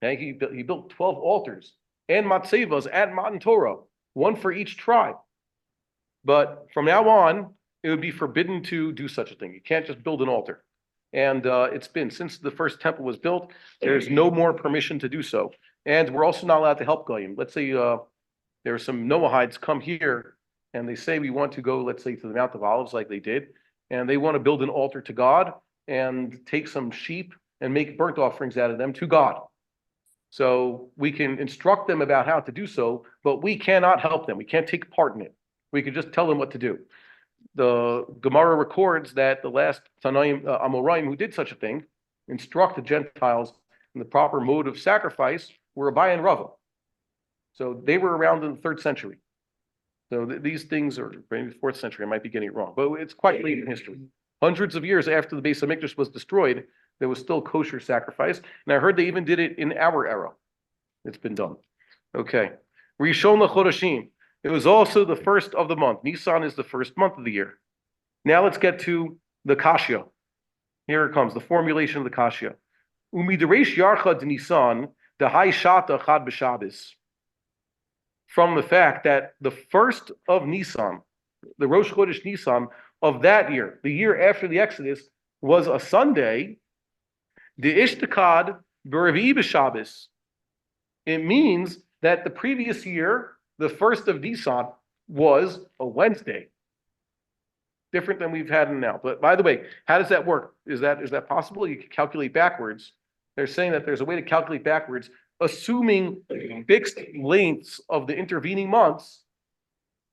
Okay, he built 12 altars and matzevas at Matan Torah, one for each tribe. But from now on, it would be forbidden to do such a thing. You can't just build an altar. And it's been, since the first temple was built, there's no more permission to do so. And we're also not allowed to help Goyim. Let's say there are some Noahides come here and they say we want to go, let's say, to the Mount of Olives like they did, and they want to build an altar to God and take some sheep and make burnt offerings out of them to God. So we can instruct them about how to do so, but we cannot help them. We can't take part in it. We can just tell them what to do. The Gemara records that the last Tanaim, Amoraim who did such a thing, instructed Gentiles in the proper mode of sacrifice, were Abai and Rava. So they were around in the 3rd century. So these things are maybe 4th century. I might be getting it wrong, but it's quite late in history. Hundreds of years after the Beis Hamikdash was destroyed, there was still kosher sacrifice. And I heard they even did it in our era. It's been done. Okay. Rishon LaChodashim. It was also the first of the month. Nisan is the first month of the year. Now let's get to the Kashya. Here it comes, the formulation of the Kashya. Umideresh Yarchad Nisan, Dahai Shata Chad B'Shabbos. From the fact that the first of Nisan, the Rosh Chodesh Nisan of that year, the year after the Exodus, was a Sunday, the Ishtakad B'Revi'i B'Shabbos. It means that the previous year, the first of Nisan, was a Wednesday. Different than we've had now. But by the way, how does that work? Is that possible? You can calculate backwards. They're saying that there's a way to calculate backwards, assuming fixed lengths of the intervening months.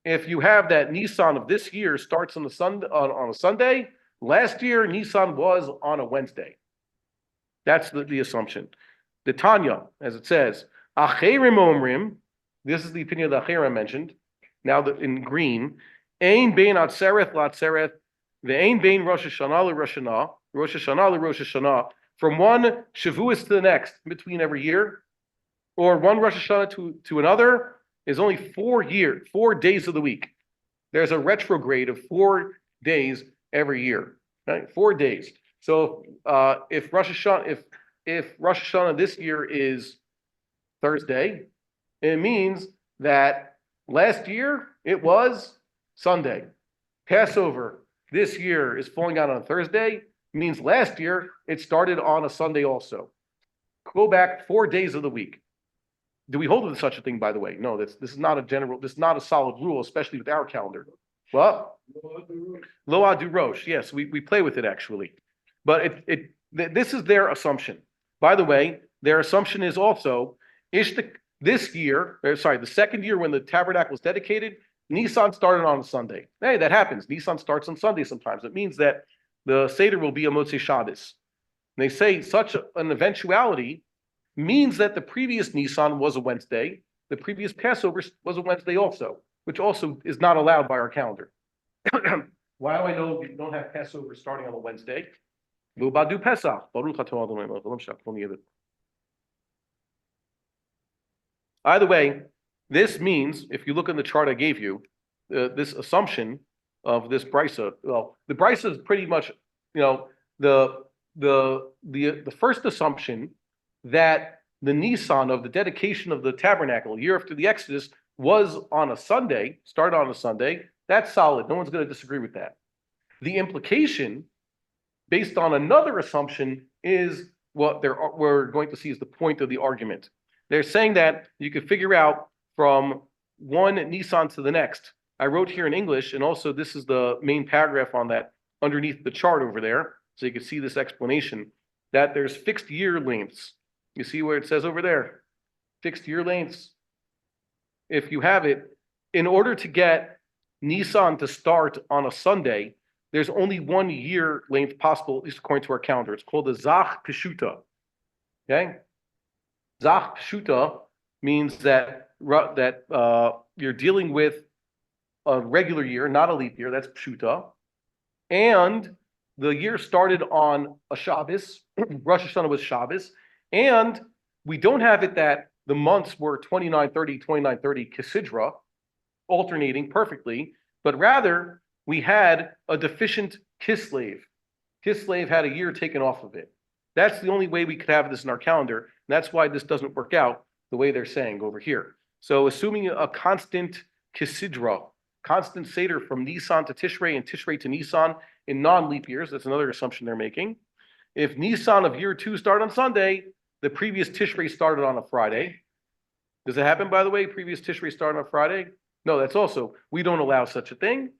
If you have that Nisan of this year starts on a Sunday, last year Nisan was on a Wednesday. That's the assumption. The Tanya, as it says, Acherim Omrim. This is the opinion of the Acherim mentioned. Now in green, Ein bein atzereth la'atzereth, ve'ein bein Rosh Hashanah l'Rosh Hashanah, Rosh Hashanah l'Rosh Hashanah. From one Shavuos to the next, between every year, or one Rosh Hashanah to another, is only 4 days of the week. There's a retrograde of 4 days every year, right? 4 days. So if Rosh Hashanah this year is Thursday, it means that last year it was Sunday. Passover this year is falling out on a Thursday, means last year it started on a Sunday also. Go back 4 days of the week. Do we hold to such a thing, by the way? No, this is not a solid rule, especially with our calendar. Well, Lo Adu Rosh. Yes, we play with it actually. But this is their assumption. By the way, their assumption is also the second year when the tabernacle was dedicated, Nisan started on a Sunday. Hey, that happens. Nisan starts on Sunday sometimes. It means that the Seder will be a Motzei Shabbos. And they say such an eventuality means that the previous Nisan was a Wednesday, the previous Passover was a Wednesday also, which also is not allowed by our calendar. Why do I know we don't have Passover starting on a Wednesday? Either way, this means, if you look in the chart I gave you, this assumption of this brisa, well, the brisa is pretty much, the first assumption that the Nisan of the dedication of the tabernacle, a year after the Exodus, was on a Sunday, started on a Sunday, that's solid. No one's going to disagree with that. The implication, based on another assumption, is what we're going to see is the point of the argument. They're saying that you can figure out from one Nisan to the next. I wrote here in English, and also this is the main paragraph on that underneath the chart over there, so you can see this explanation, that there's fixed year lengths. You see where it says over there, fixed year lengths. If you have it, in order to get Nisan to start on a Sunday, there's only 1 year length possible, at least according to our calendar. It's called the Zach Peshuta. Okay? Zach Peshuta means that you're dealing with a regular year, not a leap year. That's Peshuta. And the year started on a Shabbos. Rosh Hashanah was Shabbos. And we don't have it that the months were 2930, 2930 Kisidra, alternating perfectly, but rather we had a deficient Kislev. Kislev had a year taken off of it. That's the only way we could have this in our calendar. And that's why this doesn't work out the way they're saying over here. So assuming a constant Kisidra, constant Seder from Nisan to Tishrei and Tishrei to Nisan in non-leap years. That's another assumption they're making. If Nisan of year 2 started on Sunday, the previous Tishrei started on a Friday. Does it happen, by the way? Previous Tishrei started on a Friday? No, that's also, we don't allow such a thing.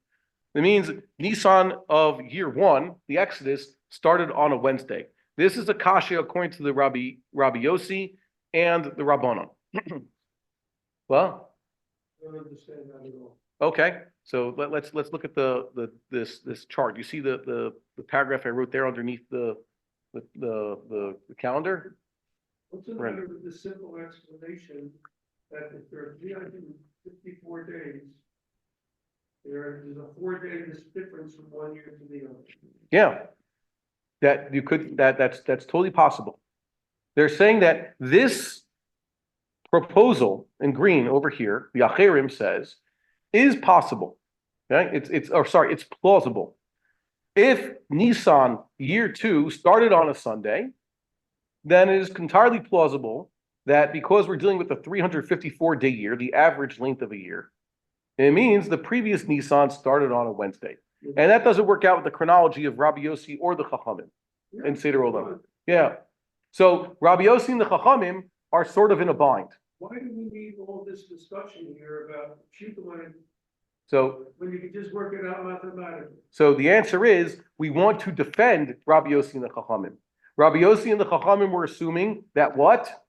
It means Nisan of year 1, the Exodus, started on a Wednesday. This is a kasha according to the Rabbi Yossi and the Rabbanon. Well, I don't understand that at all. okay, so let's look at this chart. You see the paragraph I wrote there underneath the calendar? What's the matter with the simple explanation that if there are 354 days, there's a 4-day difference from one year to the other? Yeah, that's totally possible. They're saying that this proposal in green over here, the Acherim says, is possible. Okay, it's plausible. If Nisan year 2 started on a Sunday, then it is entirely plausible that because we're dealing with the 354-day year, the average length of a year, it means the previous Nisan started on a Wednesday. And that doesn't work out with the chronology of Rabbi Yossi or the Chachamim in Seder Olam. Yeah. So Rabbi Yossi and the Chachamim are sort of in a bind. Why do we need all this discussion here about Shilo So when you can just work it out mathematically? So the answer is we want to defend Rabbi Yossi and the Chachamim. Rabbi Yossi and the Chachamim were assuming that what?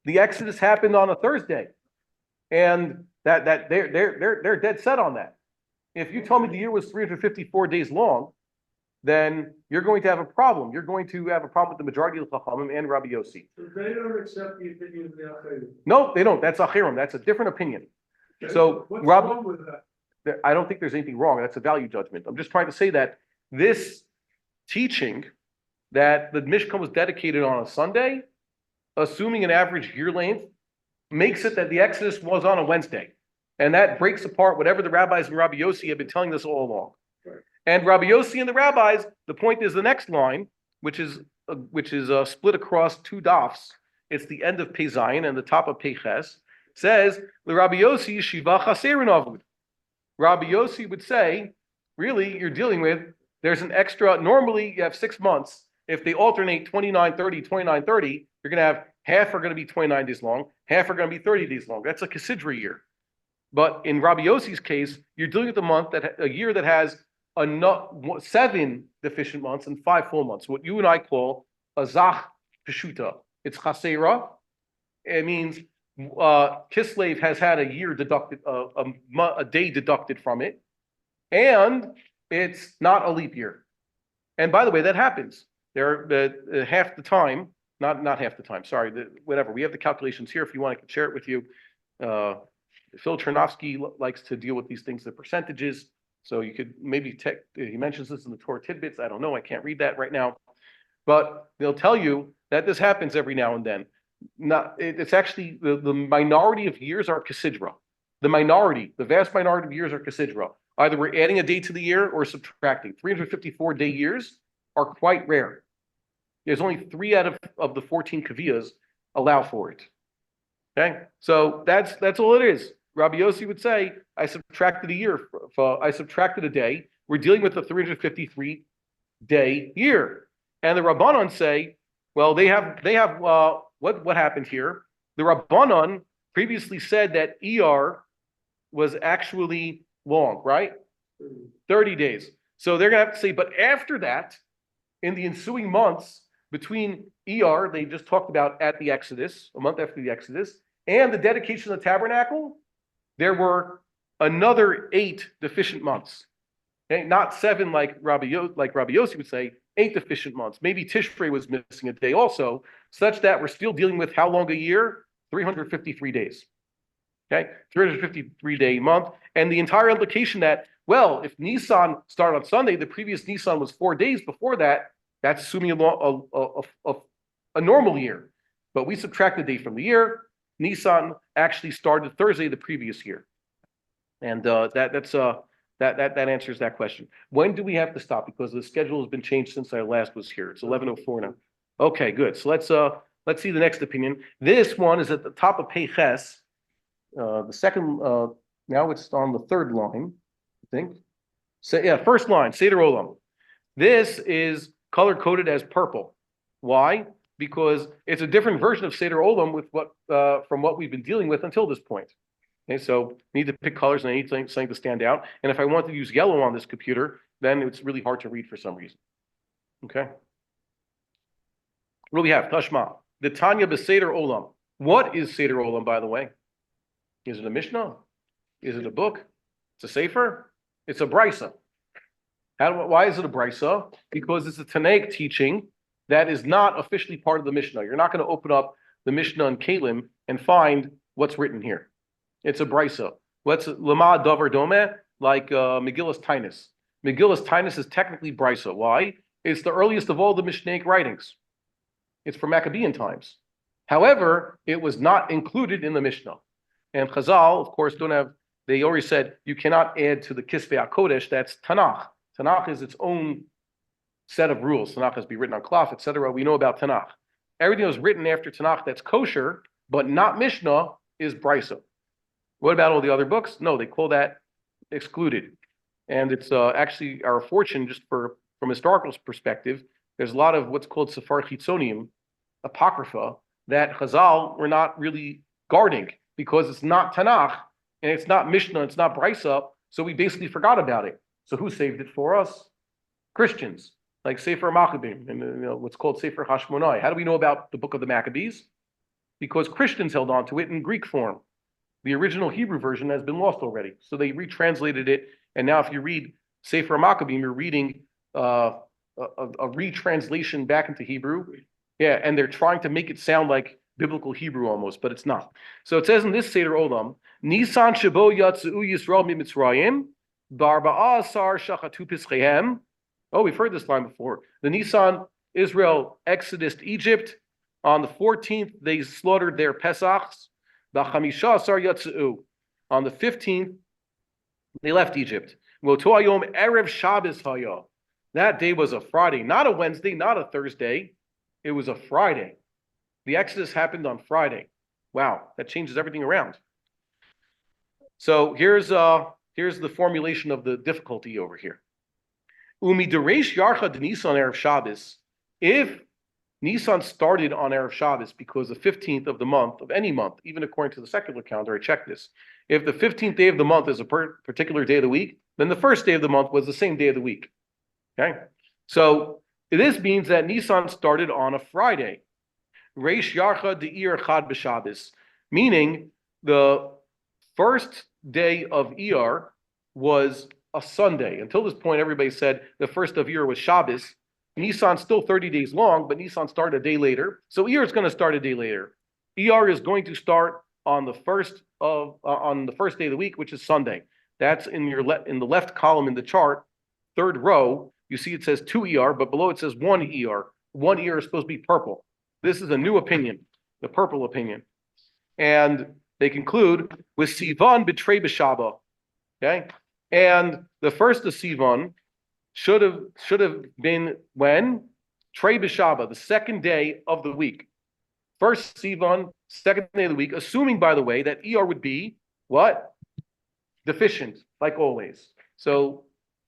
The Exodus happened on a Thursday. And that they're dead set on that. If you tell me the year was 354 days long, then you're going to have a problem. You're going to have a problem with the majority of the Chachamim and Rabbi Yossi. So they don't accept the opinion of the Acherim? No, they don't. That's Achirim. That's a different opinion. Okay, So what's wrong with that? I don't think there's anything wrong. That's a value judgment. I'm just trying to say that this teaching that the Mishkan was dedicated on a Sunday, assuming an average year length, makes it that the Exodus was on a Wednesday. And that breaks apart whatever the rabbis and Rabbi Yossi have been telling us all along. Right. And Rabbi Yossi and the rabbis, the point is the next line, which is split across 2 dafs. It's the end of Pei Zayin and the top of Pei Ches, says, the Rabbi Yossi Shiva Chaserin Avud. Rabbi Yossi would say, really, you're dealing with, there's an extra, normally you have 6 months. If they alternate 29, 30, 29, 30, you're going to have half are going to be 29 days long, half are going to be 30 days long. That's a Kesidra year. But in Rabbi Yossi's case, you're dealing with a year that has 7 deficient months and 5 full months. What you and I call a Zach Peshuta. It's Chasera. It means Kislev has had a year deducted, a day deducted from it, and it's not a leap year. And by the way, that happens. There, half the time, not half the time. Sorry, whatever. We have the calculations here. If you want, I can share it with you. Phil Chernovsky likes to deal with these things, the percentages. So you could maybe he mentions this in the Torah tidbits. I don't know. I can't read that right now, but they'll tell you that this happens every now and then. It's actually the minority of years are Kesidra. The vast minority of years are Kesidra. Either we're adding a day to the year or subtracting. 354-day years are quite rare. There's only 3 out of the 14 kaviyas allow for it. Okay, so that's all it is. Rabbi Yossi would say, I subtracted a year. I subtracted a day. We're dealing with a 353-day year. And the Rabbanon say, well, they have what happened here? The Rabbanon previously said that ER was actually long, right? 30 days. So they're going to have to say, but after that, in the ensuing months between ER, they just talked about at the Exodus, a month after the Exodus, and the dedication of the tabernacle, there were another 8 deficient months. Okay, not 7 like Rabbi Yossi would say, 8 deficient months. Maybe Tishrei was missing a day also, such that we're still dealing with how long a year? 353 days. Okay, 353-day month. And the entire implication that, well, if Nisan started on Sunday, the previous Nisan was 4 days before that, that's assuming a normal year. But we subtract the day from the year. Nisan actually started Thursday the previous year. And that answers that question. When do we have to stop? Because the schedule has been changed since I last was here. It's 11:04 now. Okay, good. So let's see the next opinion. This one is at the top of Pei Ches. The second, now it's on the 3rd line. think. So yeah, first line, Seder Olam. This is color coded as purple. Why? Because it's a different version of Seder Olam with what from what we've been dealing with until this point. Okay, so we need to pick colors and I need something to stand out. And if I want to use yellow on this computer, then it's really hard to read for some reason. Okay. What do we have? Tashma. The Tanya B'Seder Olam. What is Seder Olam, by the way? Is it a Mishnah? Is it a book? It's a Sefer? It's a Brisa. Why is it a Brisa? Because it's a Tanaic teaching that is not officially part of the Mishnah. You're not going to open up the Mishnah and Kalim and find what's written here. It's a Brisa. What's Lama Davar Dome? Like Megillus Tainus. Megillus Tainus is technically Brisa. Why? It's the earliest of all the Mishnaic writings. It's from Maccabean times. However, it was not included in the Mishnah. And Chazal, of course, they already said you cannot add to the Kisvei HaKodesh, that's Tanakh. Tanakh is its own set of rules. Tanakh has to be written on cloth, etc. We know about Tanakh. Everything that was written after Tanakh that's kosher, but not Mishnah, is Brisa. What about all the other books? No, they call that excluded. And it's actually our fortune, just from historical perspective, there's a lot of what's called Sefar Chitzonium, Apocrypha, that Chazal were not really guarding because it's not Tanakh and it's not Mishnah, it's not Brisa, so we basically forgot about it. So who saved it for us? Christians, like Sefer Maccabim and what's called Sefer Hashmonai. How do we know about the book of the Maccabees? Because Christians held on to it in Greek form. The original Hebrew version has been lost already, so they retranslated it. And now, if you read Sefer Maccabim, you're reading a retranslation back into Hebrew. Yeah, and they're trying to make it sound like biblical Hebrew almost, but it's not. So it says in this Seder Olam, Nisan shebo yatzu Yisrael mitzrayim, b'arba'asar shachatu pischehem. Oh, we've heard this line before. The Nisan, Israel exodus to Egypt. On the 14th, they slaughtered their Pesachs. B'chamisha-asar yatzu. On the 15th, they left Egypt. Woto hayom erev Shabbos haya. That day was a Friday, not a Wednesday, not a Thursday. It was a Friday. The Exodus happened on Friday. Wow, that changes everything around. So here's the formulation of the difficulty over here. Umi deresh yarcha de Nisan erev Shabbos. If Nisan started on erev Shabbos because the 15th of the month of any month, even according to the secular calendar, I checked this. If the 15th day of the month is a particular day of the week, then the first day of the month was the same day of the week. Okay, so this means that Nisan started on a Friday. Reish Yarcha de'ir chad b'Shabbos, meaning the first day of Iyar was a Sunday. Until this point, everybody said the first of Iyar was Shabbos. Nisan's still 30 days long, but Nisan started a day later. So Iyar is going to start a day later. Iyar is going to start on the first day of the week, which is Sunday. That's in the left column in the chart, third row. You see it says 2 Iyar, but below it says 1 Iyar. 1 Iyar is supposed to be purple. This is a new opinion, the purple opinion. And they conclude with Sivan B'Trei B'Shaba. Okay? And the first of Sivan should have been when? Trei B'Shaba, the second day of the week. First Sivan, second day of the week, assuming, by the way, that Iyar would be what? Deficient, like always. So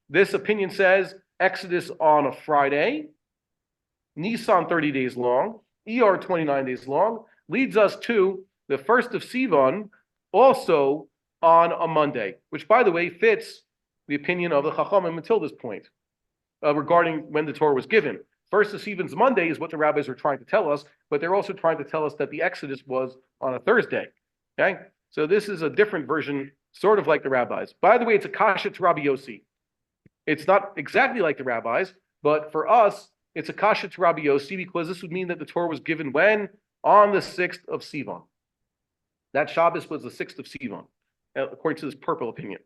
this opinion says Exodus on a Friday, Nisan 30 days long, Iyar 29 days long, leads us to the first of Sivan, also on a Monday, which, by the way, fits the opinion of the Chachamim until this point regarding when the Torah was given. First of Sivan's Monday is what the rabbis are trying to tell us, but they're also trying to tell us that the Exodus was on a Thursday. Okay, so this is a different version, sort of like the rabbis. By the way, it's a kasha to Rabbi Yossi. It's not exactly like the rabbis, but for us, it's a kasha to Rabbi Yossi because this would mean that the Torah was given when? On the 6th of Sivan. That Shabbos was the 6th of Sivan, according to this purple opinion.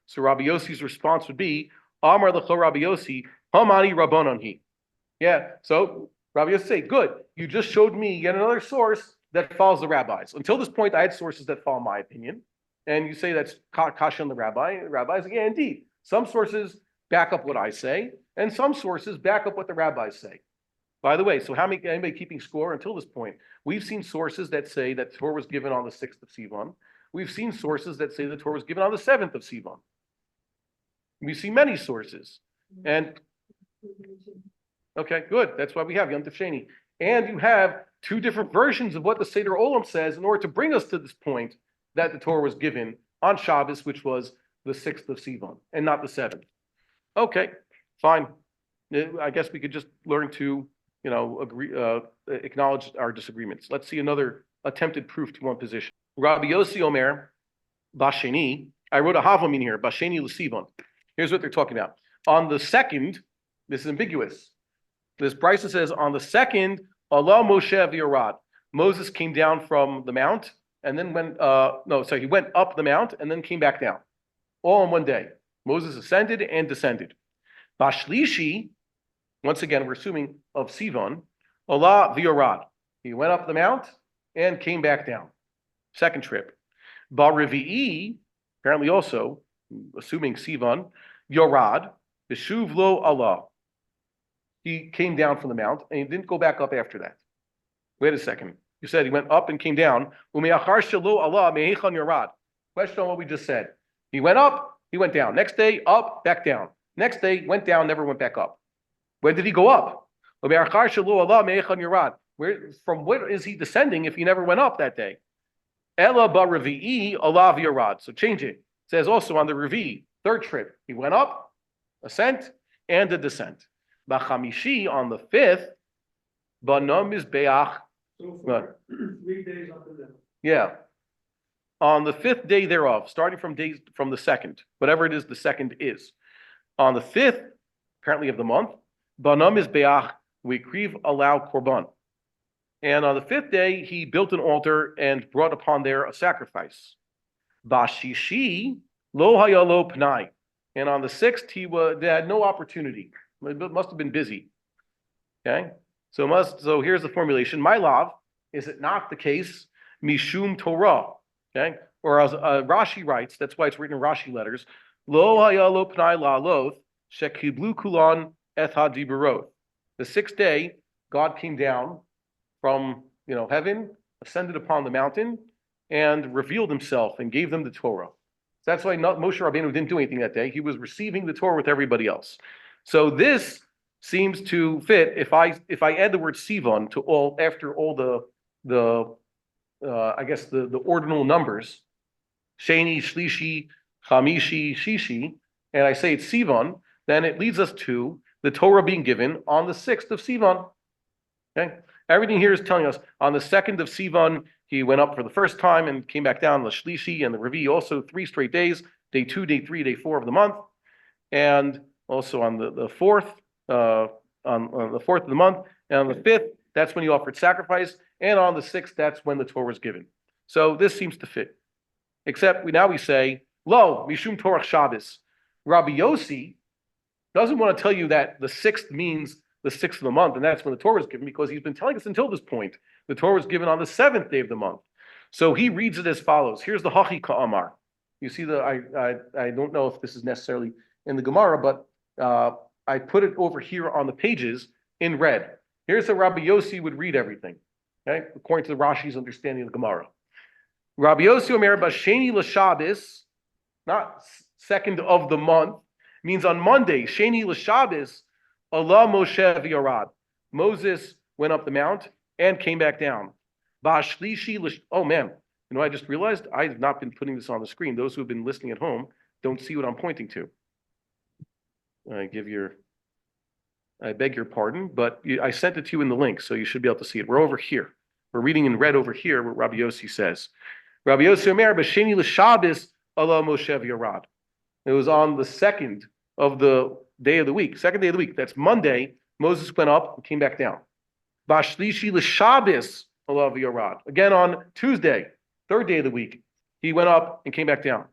So Rabbi Yossi's response would be, Amar lecho Rabbi Yossi, Hamani Rabbanon hi. Yeah, so Rabbi Yossi say, good, you just showed me yet another source that follows the rabbis. Until this point, I had sources that follow my opinion. And you say that's kasha on the rabbis. Yeah, indeed. Some sources back up what I say, and some sources back up what the rabbis say. By the way, so anybody keeping score until this point? We've seen sources that say that Torah was given on the 6th of Sivan. We've seen sources that say the Torah was given on the 7th of Sivan. We see many sources. And okay, good. That's why we have Yom Tov Sheni. And you have two different versions of what the Seder Olam says in order to bring us to this point that the Torah was given on Shabbos, which was the 6th of Sivan and not the 7th. Okay, fine. I guess we could just learn to, acknowledge our disagreements. Let's see another attempted proof to one position. Rabbi Yossi Omer, Basheni. I wrote a Havamin here, Basheni L'Sivan. Here's what they're talking about. On the 2nd, this is ambiguous. This Brisa says, on the 2nd, Allah Moshe v'Yorad. Moses came down from the mount, and then he went up the mount and then came back down. All in one day. Moses ascended and descended. Bashlishi, once again, we're assuming of Sivan, Allah v'Yorad. He went up the mount and came back down. Second trip. Bar-Revi'i, apparently also, assuming Sivan, Yorad, B'shuv lo Allah. He came down from the mount and he didn't go back up after that. Wait a second. You said he went up and came down. U'me'achar shelo Allah me'echan yorad. Question on what we just said. He went up, he went down. Next day, up, back down. Next day, went down, never went back up. Where did he go up? U'me'achar shelo Allah me'echan yorad. From where is he descending if he never went up that day? Ela ba-revi'i Allah v'yorad. So change it. It says also on the Revi'i, third trip, he went up, ascent, and a descent. B'chamishi, on the 5th, Banam is Be'ach. So far, 3 days up and down. Yeah. On the 5th day thereof, starting from the 2nd, whatever it is the 2nd is. On the 5th, apparently of the month, Banam is Be'ach, we kriv allow korban. And on the 5th day, he built an altar and brought upon there a sacrifice. Bashishi, lo hayalo pnai. And on the 6th, they had no opportunity. It must have been busy. Okay? So here's the formulation. My love, is it not the case? Mishum Torah. Okay? Or as Rashi writes, that's why it's written in Rashi letters, lo hayalo pnai la'aloth, shekiblu kulan et hadibaroth. The 6th day, God came down from heaven, ascended upon the mountain, and revealed himself and gave them the Torah. So that's why Moshe Rabbeinu didn't do anything that day. He was receiving the Torah with everybody else. So this seems to fit. If I add the word Sivan to after all the ordinal numbers, Sheni, Shlishi, Chamishi, Shishi, and I say it's Sivan, then it leads us to the Torah being given on the 6th of Sivan. Okay. Everything here is telling us on the 2nd of Sivan, he went up for the first time and came back down, the Shlishi and the Revi, also 3 straight days, day 2, day 3, day 4 of the month. And also on the 4th, on the 4th of the month, and on the 5th, that's when he offered sacrifice. And on the 6th, that's when the Torah was given. So this seems to fit. Except we say, Lo, Mishum Torah Shabbos. Rabbi Yossi doesn't want to tell you that the 6th means the 6th of the month, and that's when the Torah is given, because he's been telling us until this point, the Torah was given on the 7th day of the month. So he reads it as follows. Here's the Hachi Ka'amar. You see I don't know if this is necessarily in the Gemara, but I put it over here on the pages in red. Here's how Rabbi Yossi would read everything, okay, according to the Rashi's understanding of the Gemara. Rabbi Yossi Omer Basheni L'Shabbos, not 2nd of the month, means on Monday, Sheni L'Shabbos, Allah Moshe v'Yorad. Moses went up the mount and came back down. Oh man, I just realized I have not been putting this on the screen. Those who have been listening at home don't see what I'm pointing to. I beg your pardon, but I sent it to you in the link, so you should be able to see it. We're over here. We're reading in red over here what Rabbi Yossi says. Rabbi Yossi Omer b'sheni l'Shabbos Allah Moshe v'Yorad. It was on the 2nd of the day of the week, 2nd day of the week. That's Monday. Moses went up and came back down. Bashlishi l'Shabbos Allah v'Yorad. Again on Tuesday, 3rd day of the week, he went up and came back down.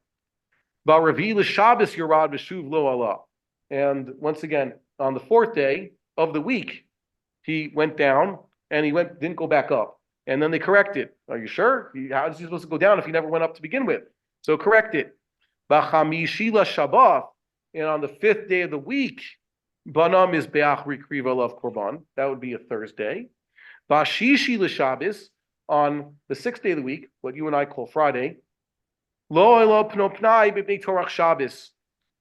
Bar-Revi'i l'Shabbos Yorad v'shuv lo Allah. And once again, on the 4th day of the week, he went down and didn't go back up. And then they corrected. Are you sure? How is he supposed to go down if he never went up to begin with? So correct it. B'chamishi Shabbat, and on the 5th day of the week, Banam is Be'ach Rikriva Lav Korban. That would be a Thursday. Bashishi l'Shabbos, on the 6th day of the week, what you and I call Friday. Lo elo pno pnai b'bnei Torah Shabbos.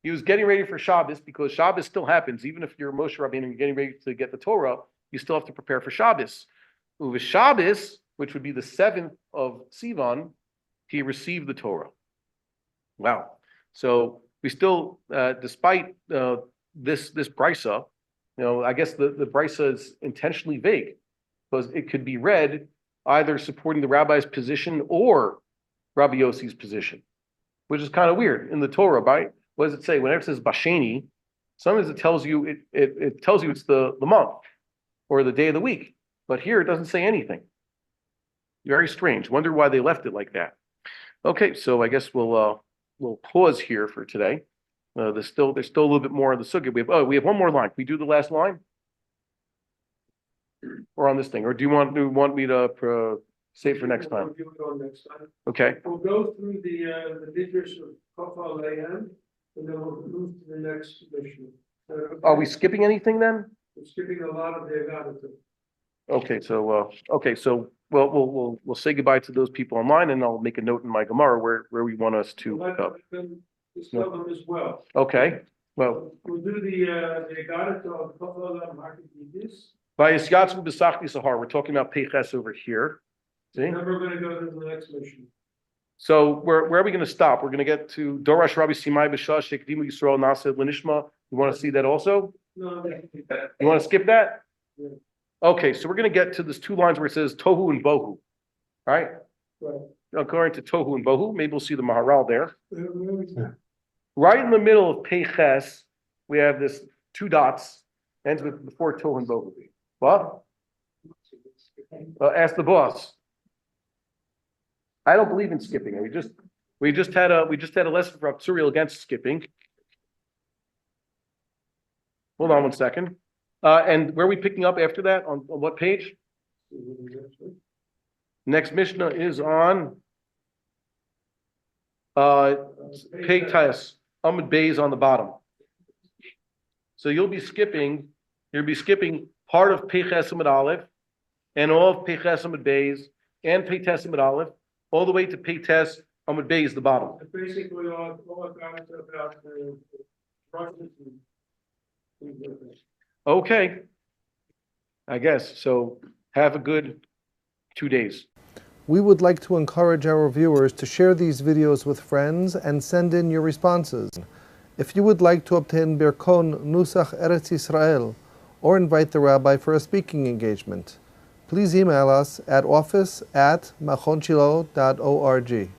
He was getting ready for Shabbos because Shabbos still happens. Even if you're Moshe Rabbeinu and you're getting ready to get the Torah, you still have to prepare for Shabbos. Uve Shabbos, which would be the 7th of Sivan, he received the Torah. Wow. So we still, despite this brisa, I guess the brisa is intentionally vague because it could be read either supporting the rabbi's position or Rabbi Yossi's position, which is kind of weird in the Torah. Right? What does it say? Whenever it says Basheni, sometimes it tells you it tells you it's the month or the day of the week, but here it doesn't say anything. Very strange. Wonder why they left it like that. Okay, so I guess we'll pause here for today. There's still a little bit more on the sugya. We have one more line. Can we do the last line, or on this thing, or do you want me to save for next time? We'll do it on next time. Okay. We'll go through the midrash of Kafal Layam, and then we'll move to the next mission. Are we skipping anything then? We're skipping a lot of the Agadah. Okay, so we'll say goodbye to those people online, and I'll make a note in my Gemara where we want us to go. Just tell them as well. Okay. Well, We'll do the Agadah of Kafal Layam. Vayis Yatzu B'Sachti Sahar. We're talking about Peches over here. See? Then we're going to go to the next mission. So where are we going to stop? We're going to get to Dorash Rabbi Simai B'Shah Shekdimu Yisrael Naseh L'Nishma. You want to see that also? No, You want to skip that? Yeah. Okay, so we're going to get to this 2 lines where it says Tohu and Bohu. All right? right. According to Tohu and Bohu, maybe we'll see the Maharal there. Yeah. Right in the middle of Peches, we have this 2 dots, ends with before Tohu and Bohu. What? Ask the boss. I don't believe in skipping. We just had a lesson from Tsuriel against skipping. Hold on one second. And where are we picking up after that? On what page? Next Mishnah is on Peitas, Amud Beis on the bottom. So you'll be skipping part of Peiches Amud Aleph and all of Peiches Amud Beis and Peites Amud Aleph all the way to Peites Amud Beis, the bottom. Basically, all I've got is about the process. Okay, I guess. So have a good 2 days. We would like to encourage our viewers to share these videos with friends and send in your responses. If you would like to obtain Birkon Nusach Eretz Yisrael or invite the rabbi for a speaking engagement, please email us at office@machonshilo.org.